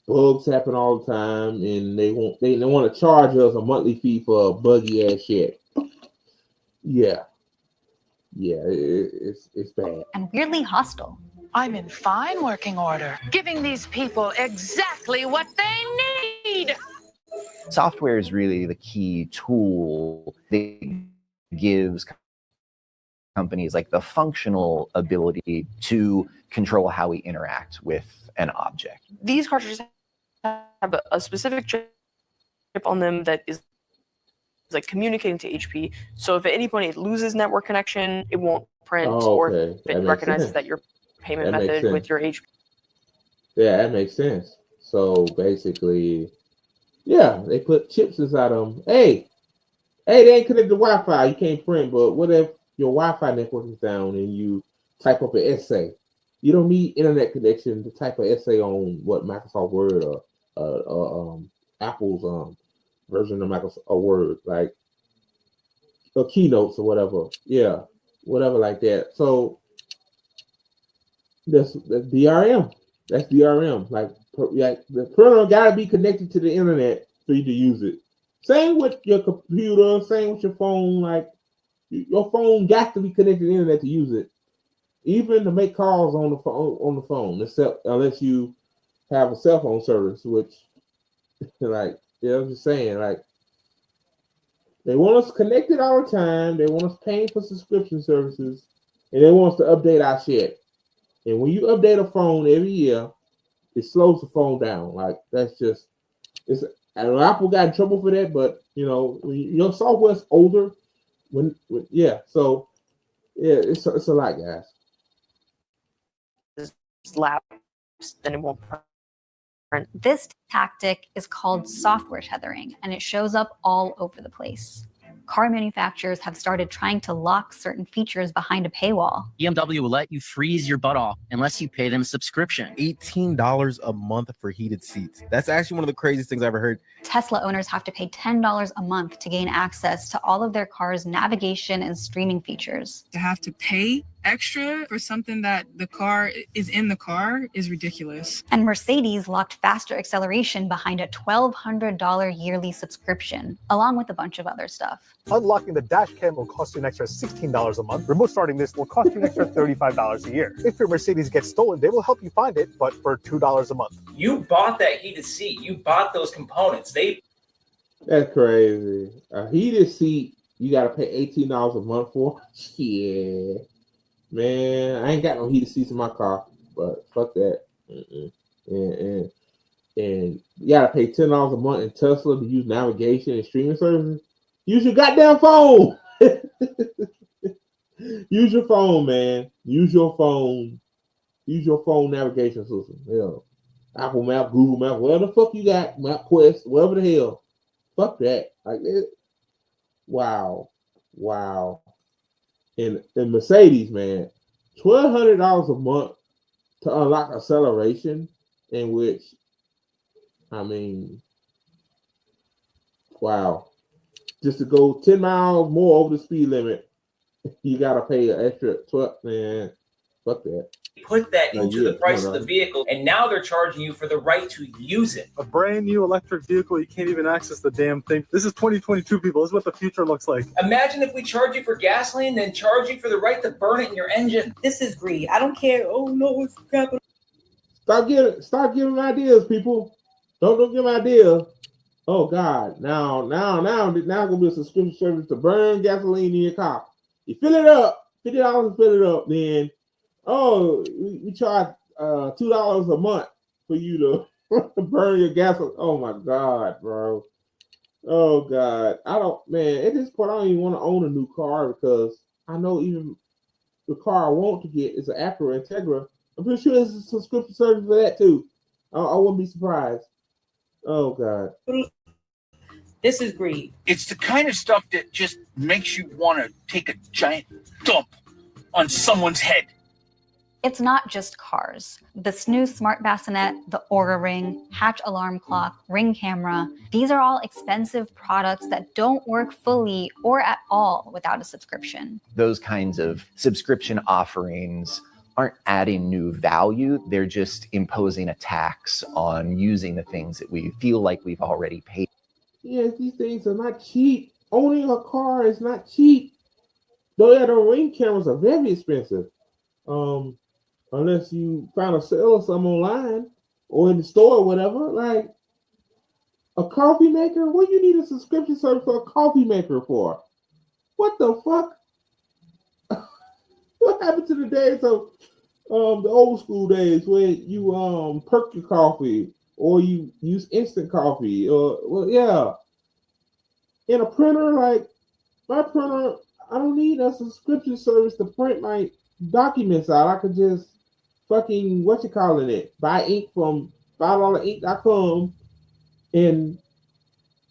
bugs happen all the time, and they want to charge us a monthly fee for buggy ass shit. Yeah, it's bad and weirdly hostile. I'm in fine working order, giving these people exactly what they need. Software is really the key tool that gives companies like the functional ability to control how we interact with an object. These cartridges have a specific chip on them that is like communicating to HP. So if at any point it loses network connection, it won't print, or if it recognizes that your payment method with your HP. Yeah, that makes sense. So basically, yeah, they put chips inside them. Hey, they ain't connected to Wi-Fi. You can't print, but what if your Wi-Fi network is down and you type up an essay? You don't need internet connection to type an essay on what Microsoft Word or Apple's version of Microsoft Word, like keynotes or whatever. Yeah, whatever like that. So that's DRM. That's DRM. Like the printer gotta be connected to the internet for you to use it. Same with your computer. Same with your phone. Like your phone got to be connected to the internet to use it. Even to make calls on the phone, except unless you have a cell phone service, which, like, yeah, I'm just saying, like, they want us connected all the time. They want us paying for subscription services, and they want us to update our shit. And when you update a phone every year, it slows the phone down. Like that's just it's. And Apple got in trouble for that, but you know, when your software's older. So it's a lot, guys. Then it won't print. This tactic is called software tethering, and it shows up all over the place. Car manufacturers have started trying to lock certain features behind a paywall. BMW will let you freeze your butt off unless you pay them a subscription. $18 a month for heated seats. That's actually one of the craziest things I ever heard. Tesla owners have to pay $10 a month to gain access to all of their cars' navigation and streaming features. To have to pay extra for something that the car is in the car is ridiculous. And Mercedes locked faster acceleration behind a $1,200 yearly subscription, along with a bunch of other stuff. Unlocking the dash cam will cost you an extra $16 a month. Remote starting this will cost you an extra $35 a year. If your Mercedes gets stolen, they will help you find it, but for $2 a month. You bought that heated seat. You bought those components. That's crazy. A heated seat, you got to pay $18 a month for? Yeah. Man, I ain't got no heated seats in my car, but fuck that. And you gotta pay $10 a month in Tesla to use navigation and streaming services. Use your goddamn phone. Use your phone, man. Use your phone Use your phone navigation system. Apple Map, Google Map, whatever the fuck you got, MapQuest, whatever the hell. Fuck that. Like it. Wow. And Mercedes, man, $1,200 a month to unlock acceleration, in which, I mean, wow. Just to go 10 miles more over the speed limit, you gotta pay an extra 12, man. Fuck that. Put that into the price of the vehicle, and now they're charging you for the right to use it. A brand new electric vehicle, you can't even access the damn thing. This is 2022, people. This is what the future looks like. Imagine if we charge you for gasoline, then charge you for the right to burn it in your engine. This is greed. I don't care. Oh no, it's capital. Start giving ideas, people. Don't give ideas. Oh God, now gonna be a subscription service to burn gasoline in your car. You fill it up, $50 to fill it up, then we charge $2 a month for you to burn your gasoline. Oh my God, bro. Oh God. At this point, I don't even want to own a new car because I know even the car I want to get is an Acura Integra. I'm pretty sure there's a subscription service for that too. I wouldn't be surprised. Oh God. This is greed. It's the kind of stuff that just makes you want to take a giant dump on someone's head. It's not just cars. The snooze smart bassinet, the Aura Ring, Hatch alarm clock, Ring camera, these are all expensive products that don't work fully or at all without a subscription. Those kinds of subscription offerings aren't adding new value. They're just imposing a tax on using the things that we feel like we've already paid. Yes, these things are not cheap. Owning a car is not cheap. Though the Ring cameras are very expensive. Unless you find a sale or something online or in the store or whatever. Like a coffee maker? What do you need a subscription service for a coffee maker for? What the fuck? What happened to the days of the old school days where you perk your coffee or you use instant coffee or in a printer? Like my printer, I don't need a subscription service to print my documents out. I could just fucking buy ink from $5ink.com, and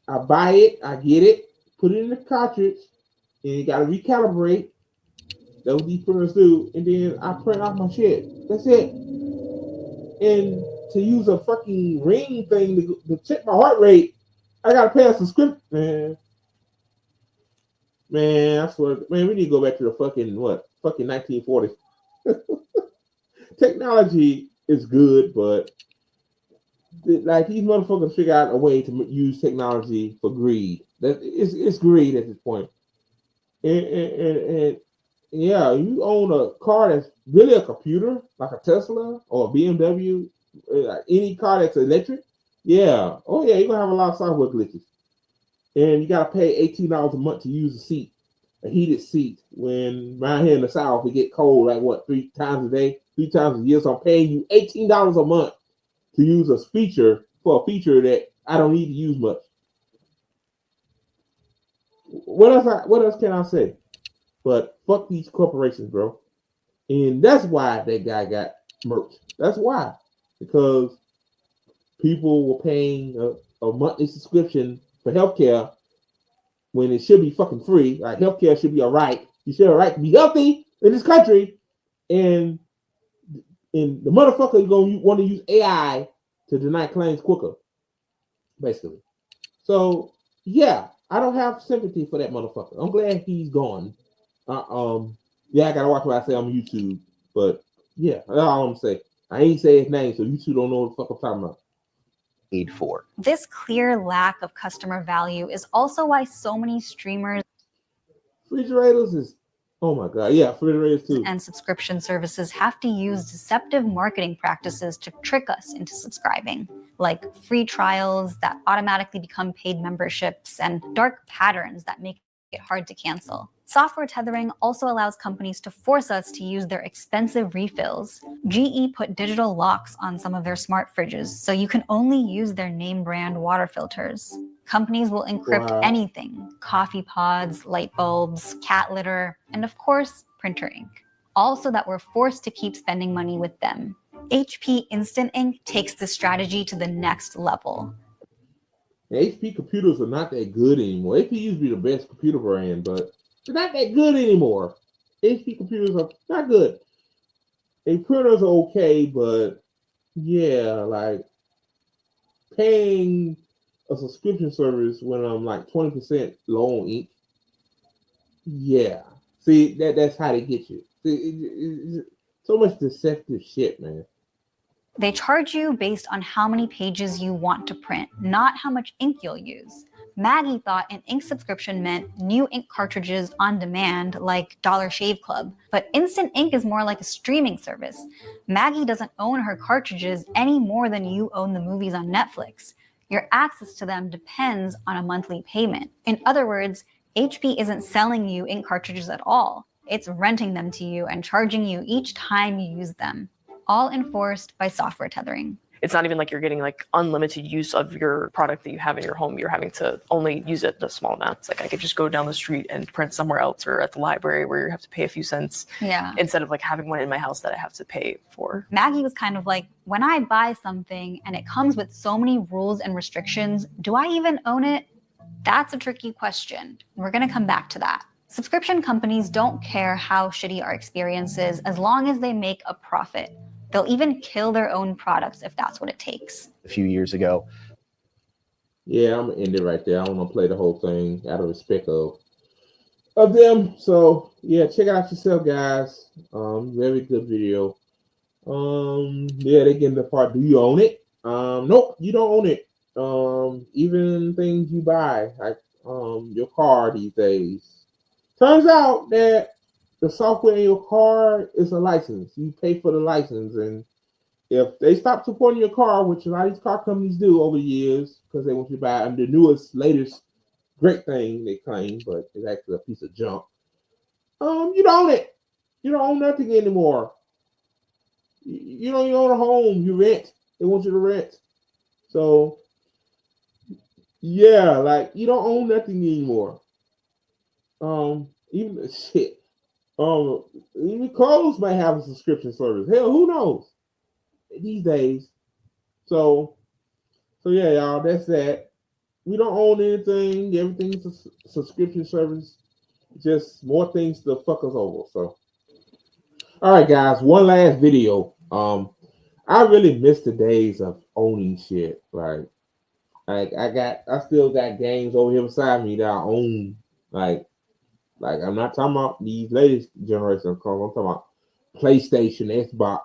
I buy it, I get it, put it in the cartridge, and you gotta recalibrate. That's what these printers do, and then I print off my shit. That's it. And to use a fucking Ring thing to check my heart rate, I gotta pay a subscription. Man, I swear, man, we need to go back to the fucking 1940s. Technology is good, but like these motherfuckers figure out a way to use technology for greed. It's greed at this point. And yeah, you own a car that's really a computer, like a Tesla or a BMW, any car that's electric. Yeah, oh yeah, you're gonna have a lot of software glitches, and you gotta pay $18 a month to use a seat. A heated seat when around here in the South it get cold like 3 times a day, 3 times a year. So I'm paying you $18 a month to use a feature that I don't need to use much. What else can I say? But fuck these corporations, bro. And that's why that guy got murked. That's why. Because people were paying a monthly subscription for healthcare when it should be fucking free. Like healthcare should be a right. You should have a right to be healthy in this country. And the motherfucker is going to want to use AI to deny claims quicker, basically. So yeah, I don't have sympathy for that motherfucker. I'm glad he's gone. Yeah, I gotta watch what I say on YouTube. But yeah, that's all I'm saying. I ain't say his name, so you two don't know what the fuck I'm talking about. Paid for. This clear lack of customer value is also why so many streamers Refrigerators is, oh my God, yeah, refrigerators too. And subscription services have to use deceptive marketing practices to trick us into subscribing, like free trials that automatically become paid memberships and dark patterns that make it hard to cancel. Software tethering also allows companies to force us to use their expensive refills. GE put digital locks on some of their smart fridges, so you can only use their name brand water filters. Companies will encrypt anything: coffee pods, light bulbs, cat litter, and of course, printer ink. all so that we're forced to keep spending money with them. HP Instant Ink takes the strategy to the next level. HP computers are not that good anymore. HP used to be the best computer brand, but they're not that good anymore. HP computers are not good. And printers are okay, but yeah, like paying a subscription service when I'm like 20% low on ink. Yeah. See, that's how they get you. It's so much deceptive shit, man. They charge you based on how many pages you want to print, not how much ink you'll use. Maggie thought an ink subscription meant new ink cartridges on demand like Dollar Shave Club, but Instant Ink is more like a streaming service. Maggie doesn't own her cartridges any more than you own the movies on Netflix. Your access to them depends on a monthly payment. In other words, HP isn't selling you ink cartridges at all. It's renting them to you and charging you each time you use them, all enforced by software tethering. It's not even like you're getting like unlimited use of your product that you have in your home. You're having to only use it a small amount. It's like I could just go down the street and print somewhere else or at the library where you have to pay a few cents. Yeah. Instead of like having one in my house that I have to pay for. Maggie was kind of like, when I buy something and it comes with so many rules and restrictions, do I even own it? That's a tricky question. We're gonna come back to that. Subscription companies don't care how shitty our experience is as long as they make a profit. They'll even kill their own products if that's what it takes. A few years ago. Yeah, I'm gonna end it right there. I don't want to play the whole thing out of respect of them. So yeah, check it out yourself, guys. Very good video. Yeah, they get in the part. Do you own it? Nope, you don't own it. Even things you buy, like your car these days. Turns out that the software in your car is a license. You pay for the license, and if they stop supporting your car, which a lot of these car companies do over the years, because they want you to buy the newest, latest, great thing they claim, but it's actually a piece of junk. You don't own it. You don't own nothing anymore. You don't own a home. You rent. They want you to rent. So yeah, like you don't own nothing anymore. Even shit. Even clothes might have a subscription service. Hell, who knows? These days. So yeah, y'all, that's that. We don't own anything. Everything's a subscription service. Just more things to fuck us over. So, all right, guys, one last video. I really miss the days of owning shit. Like I still got games over here beside me that I own. Like I'm not talking about these latest generation of consoles. I'm talking about PlayStation, Xbox.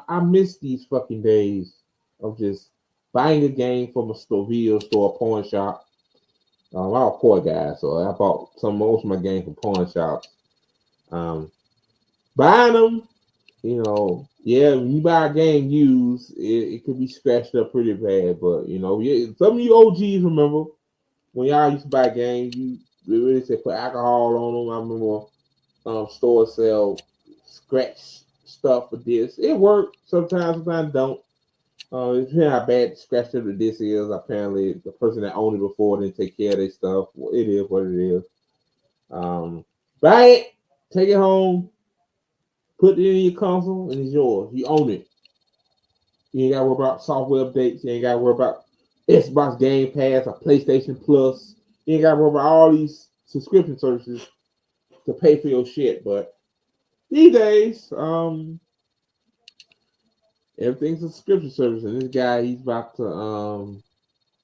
I miss these fucking days of just buying a game from a video store, pawn shop. I'm a poor guy, so I bought most of my games from pawn shops. Buying them, yeah, when you buy a game used, it could be scratched up pretty bad. But some of you OGs remember when y'all used to buy games, they really said put alcohol on them. I remember stores sell scratch stuff for this. It worked sometimes don't. It depends how bad the scratch of the disc is. Apparently, the person that owned it before didn't take care of their stuff. Well, it is what it is. Buy it, take it home, put it in your console, and it's yours. You own it. You ain't got to worry about software updates. You ain't got to worry about Xbox Game Pass or PlayStation Plus. You ain't got to worry about all these subscription services to pay for your shit. But these days, everything's a subscription service, and this guy, he's about to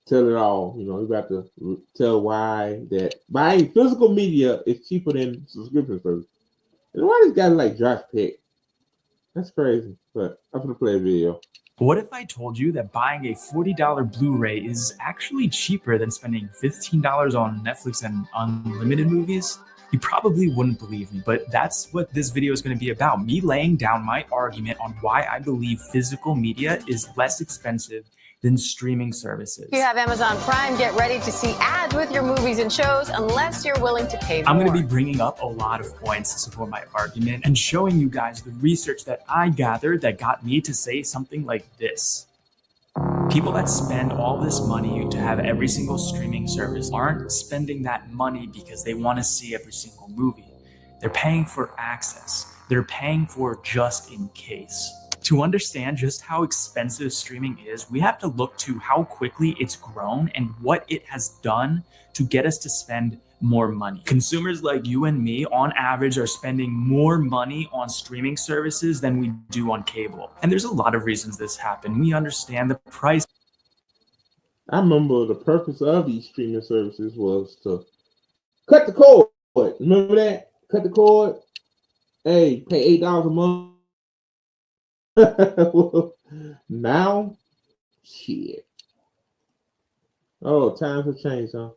tell it all. He's about to tell why that buying physical media is cheaper than subscription service. And why this guy like Josh Peck? That's crazy. But I'm gonna play a video. What if I told you that buying a $40 Blu-ray is actually cheaper than spending $15 on Netflix and unlimited movies? You probably wouldn't believe me, but that's what this video is going to be about. Me laying down my argument on why I believe physical media is less expensive than streaming services. If you have Amazon Prime, get ready to see ads with your movies and shows unless you're willing to pay more. I'm going to be bringing up a lot of points to support my argument and showing you guys the research that I gathered that got me to say something like this. People that spend all this money to have every single streaming service aren't spending that money because they want to see every single movie. They're paying for access. they're paying for just in case. To understand just how expensive streaming is, we have to look to how quickly it's grown and what it has done to get us to spend more money. Consumers like you and me, on average, are spending more money on streaming services than we do on cable. And there's a lot of reasons this happened. We understand the price. I remember the purpose of these streaming services was to cut the cord. Remember that? Cut the cord. Hey, pay $8 a month. Now, shit. Oh, times have changed, huh?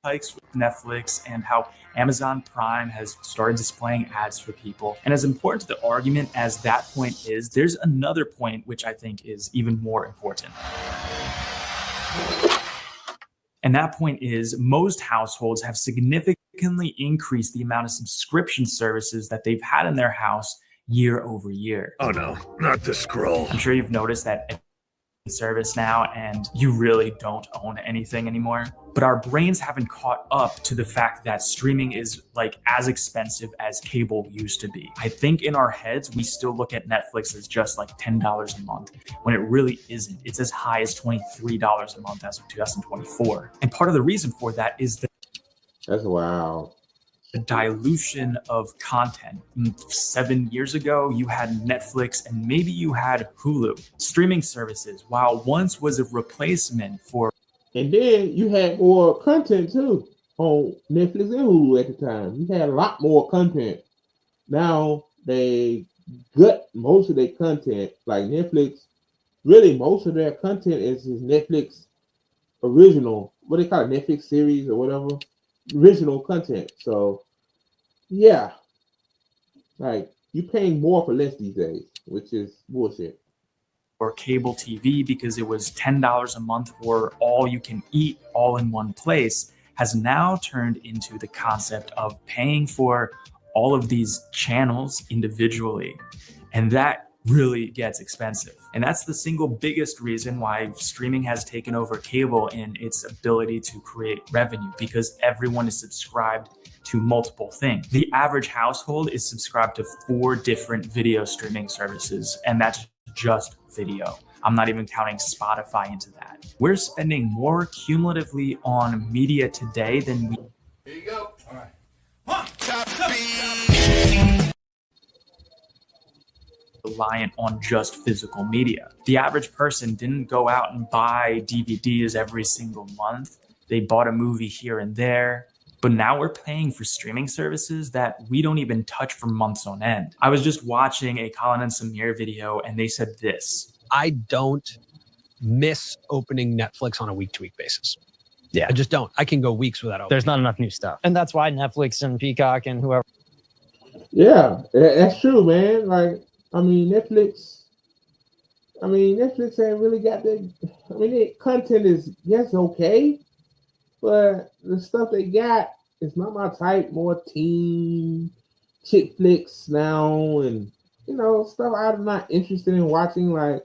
Hikes with Netflix and how Amazon Prime has started displaying ads for people. And as important to the argument as that point is, there's another point which I think is even more important. And that point is most households have significantly increased the amount of subscription services that they've had in their house year over year. Oh no, not the scroll. I'm sure you've noticed that service now and you really don't own anything anymore. But our brains haven't caught up to the fact that streaming is like as expensive as cable used to be. I think in our heads, we still look at Netflix as just like $10 a month when it really isn't. It's as high as $23 a month as of 2024. And part of the reason for that is that's wow. The dilution of content. 7 years ago, you had Netflix and maybe you had Hulu. Streaming services, while once was a replacement for... And then you had more content too on Netflix and Hulu at the time. You had a lot more content. Now they gut most of their content. Like Netflix, really most of their content is Netflix original, what they call it, Netflix series or whatever. Original content. So yeah, like you're paying more for less these days, which is bullshit. Or cable TV because it was $10 a month for all you can eat all in one place has now turned into the concept of paying for all of these channels individually. And that really gets expensive. And that's the single biggest reason why streaming has taken over cable in its ability to create revenue, because everyone is subscribed to multiple things. The average household is subscribed to 4 different video streaming services, and that's just video. I'm not even counting Spotify into that. We're spending more cumulatively on media today than we... Here you go. All right. reliant on just physical media. The average person didn't go out and buy DVDs every single month. They bought a movie here and there. But now we're paying for streaming services that we don't even touch for months on end. I was just watching a Colin and Samir video and they said this. I don't miss opening Netflix on a week-to-week basis. Yeah. I just don't. I can go weeks without opening. There's not enough new stuff. And that's why Netflix and Peacock and whoever. Yeah, that's true, man. Like, Netflix ain't really got that. The content is, yes, okay. But the stuff they got is not my type. More teen chick flicks now, and stuff I'm not interested in watching. Like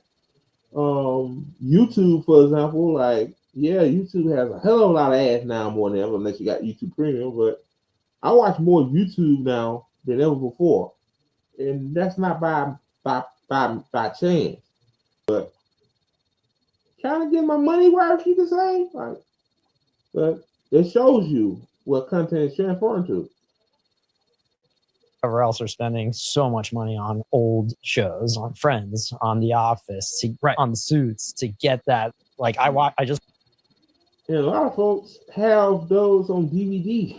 YouTube, for example. Like, yeah, YouTube has a hell of a lot of ads now more than ever, unless you got YouTube Premium. But I watch more YouTube now than ever before, and that's not by chance. But trying to get my money worth, you can say, like. But it shows you what content is transferring to. Whoever else are spending so much money on old shows, on Friends, on The Office, on Suits to get that. Like and a lot of folks have those on DVD.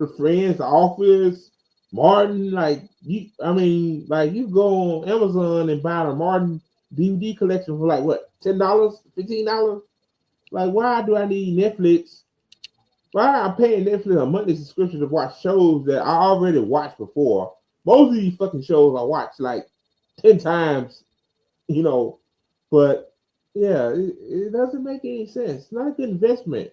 The Friends, The Office, Martin. Like you go on Amazon and buy the Martin DVD collection for like what, $10, $15. Like, why do I need Netflix? Why am I paying Netflix a monthly subscription to watch shows that I already watched before? Most of these fucking shows I watched like 10 times, But yeah, it doesn't make any sense. It's not a good investment.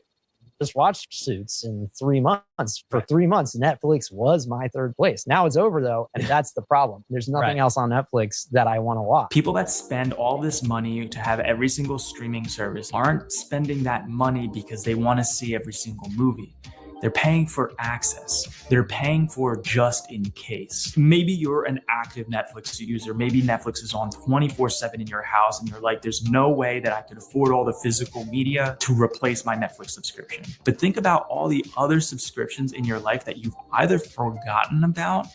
Just watched Suits in 3 months. For 3 months, Netflix was my third place. Now it's over though, and that's the problem. There's nothing else on Netflix that I want to watch. People that spend all this money to have every single streaming service aren't spending that money because they want to see every single movie. They're paying for access. They're paying for just in case. Maybe you're an active Netflix user. Maybe Netflix is on 24/7 in your house and you're like, there's no way that I could afford all the physical media to replace my Netflix subscription. But think about all the other subscriptions in your life that you've either forgotten about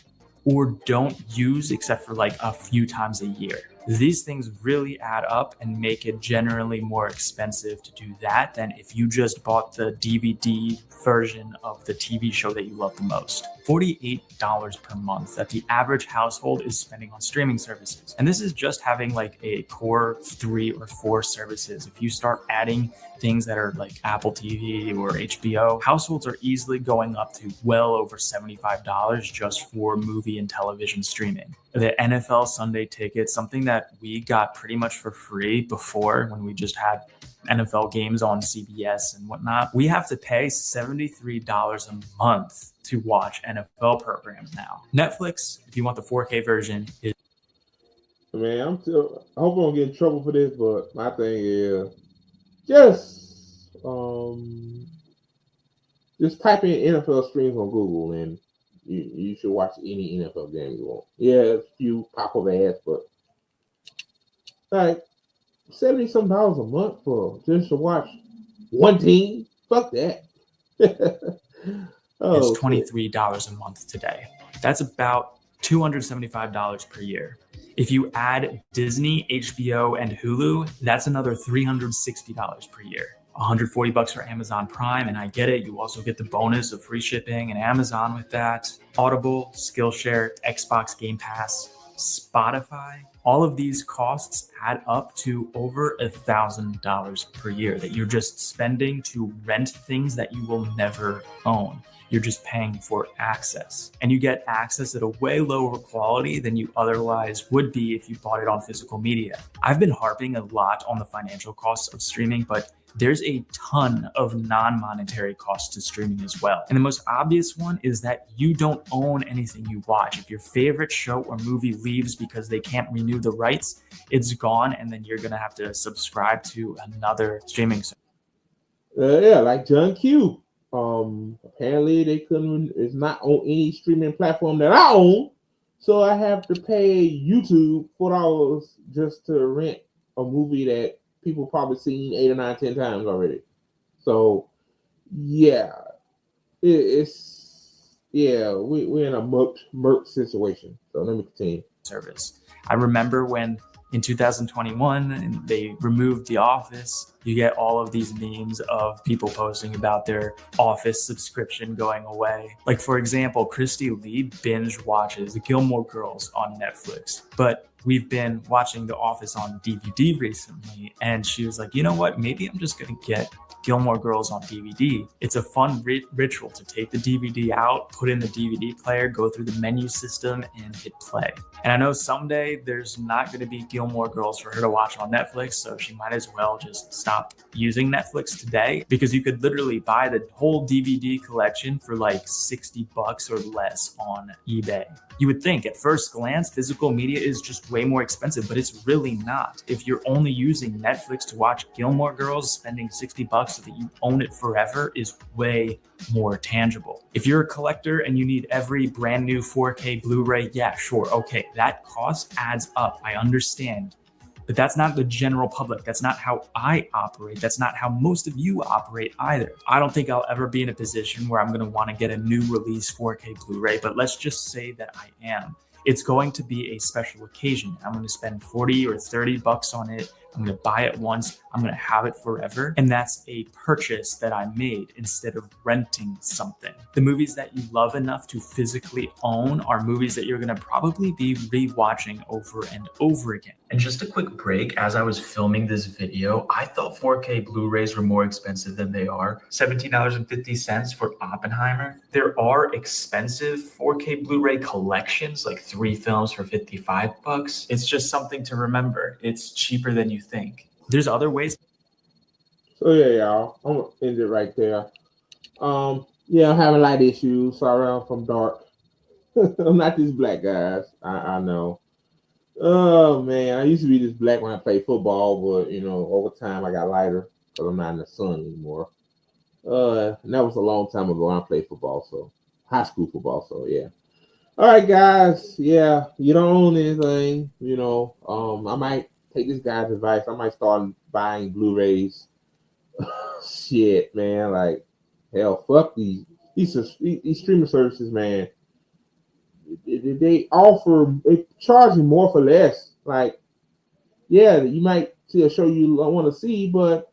or don't use except for like a few times a year. These things really add up and make it generally more expensive to do that than if you just bought the DVD version of the TV show that you love the most. $48 per month that the average household is spending on streaming services. And this is just having like a core 3 or 4 services. If you start adding things that are like Apple TV or HBO, households are easily going up to well over $75 just for movie and television streaming. The NFL Sunday ticket, something that we got pretty much for free before when we just had NFL games on CBS and whatnot, we have to pay $73 a month to watch NFL programs now. Netflix, if you want the 4K version, is Man, I hope I don't get in trouble for this, but my thing is just type in NFL streams on Google and you should watch any NFL game you want. Yeah, a few pop of ads, but like $70-some a month for just to watch one team. Fuck that. It's $23 a month today. That's about $275 per year. If you add Disney, HBO, and Hulu, that's another $360 per year. $140 for Amazon Prime, and I get it. You also get the bonus of free shipping and Amazon with that. Audible, Skillshare, Xbox Game Pass, Spotify. All of these costs add up to over $1,000 per year that you're just spending to rent things that you will never own. You're just paying for access. And you get access at a way lower quality than you otherwise would be if you bought it on physical media. I've been harping a lot on the financial costs of streaming, but there's a ton of non-monetary costs to streaming as well. And the most obvious one is that you don't own anything you watch. If your favorite show or movie leaves because they can't renew the rights, it's gone, and then you're gonna have to subscribe to another streaming service. Yeah, like John Q. Apparently they couldn't. It's not on any streaming platform that I own, so I have to pay YouTube $4 just to rent a movie that people probably seen 8 or 9, 10 times already. So yeah, we're in a murk situation. So let me continue. Service. I remember when in 2021 they removed The Office. You get all of these memes of people posting about their Office subscription going away. Like, for example, Christy Lee binge watches Gilmore Girls on Netflix, but we've been watching The Office on DVD recently, and she was like, you know what, maybe I'm just gonna get Gilmore Girls on DVD. It's a fun ritual to take the DVD out, put in the DVD player, go through the menu system, and hit play. And I know someday there's not going to be Gilmore Girls for her to watch on Netflix, so she might as well just stop using Netflix today, because you could literally buy the whole DVD collection for like $60 or less on eBay. You would think at first glance physical media is just way more expensive, but it's really not. If you're only using Netflix to watch Gilmore Girls, spending $60 so that you own it forever is way more tangible. If you're a collector and you need every brand new 4K Blu-ray, yeah, sure, okay, that cost adds up. I understand. But that's not the general public. That's not how I operate. That's not how most of you operate either. I don't think I'll ever be in a position where I'm going to want to get a new release 4K Blu-ray, but let's just say that I am. It's going to be a special occasion. I'm going to spend $40 or $30 on it. I'm going to buy it once. I'm going to have it forever. And that's a purchase that I made instead of renting something. The movies that you love enough to physically own are movies that you're going to probably be rewatching over and over again. And just a quick break, as I was filming this video, I thought 4K Blu-rays were more expensive than they are. $17.50 for Oppenheimer. There are expensive 4K Blu-ray collections, like 3 films for $55. It's just something to remember. It's cheaper than you think. There's other ways. So yeah, y'all, I'm gonna end it right there. Yeah, I'm having light issues. Sorry, I'm from dark. I'm not this black, guys. I know. Oh man, I used to be this black when I played football, but you know, over time I got lighter because I'm not in the sun anymore. And that was a long time ago. I played football, so high school football. So yeah. All right, guys. Yeah, you don't own anything. I might take this guy's advice. I might start buying Blu-rays. Shit, man. Like, hell, fuck these streaming services, man. They charge you more for less. Like, yeah, you might see a show you want to see, but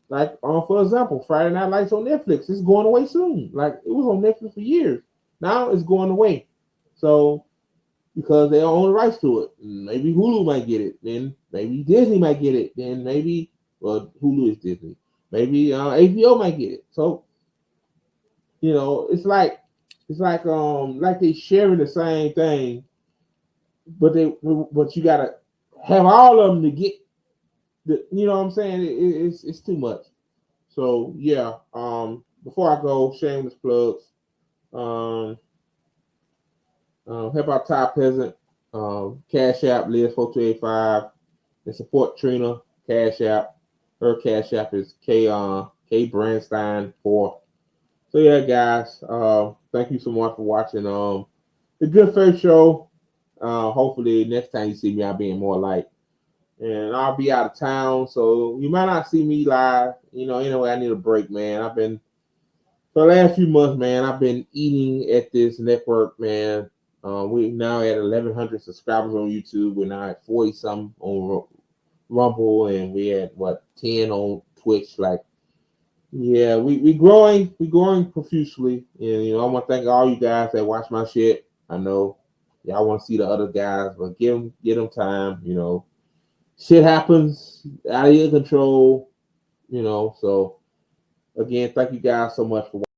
like, for example, Friday Night Lights on Netflix. It's going away soon. Like, it was on Netflix for years. Now it's going away. So, because they own the rights to it. Maybe Hulu might get it. Then maybe Disney might get it. Then maybe, well, Hulu is Disney. Maybe HBO might get it. So, it's like they sharing the same thing, but you gotta have all of them to get the. You know what I'm saying? It's too much. So yeah. Before I go, shameless plugs. Help out Ty Peasant. Cash App Liz 4285 and support Trina. Cash App. Her Cash App is K Brandstein 4. So yeah, guys. Thank you so much for watching. The Good Faith Show. Hopefully next time you see me, I'll be in more light. And I'll be out of town, so you might not see me live. Anyway, I need a break, man. For the last few months, man, I've been eating at this network, man. We now at 1,100 subscribers on YouTube. We're now at 40 something on Rumble, and we at 10 on Twitch. Like, yeah, we growing profusely, and I want to thank all you guys that watch my shit. I know y'all want to see the other guys, but give them time. Shit happens out of your control. So again, thank you guys so much for watching.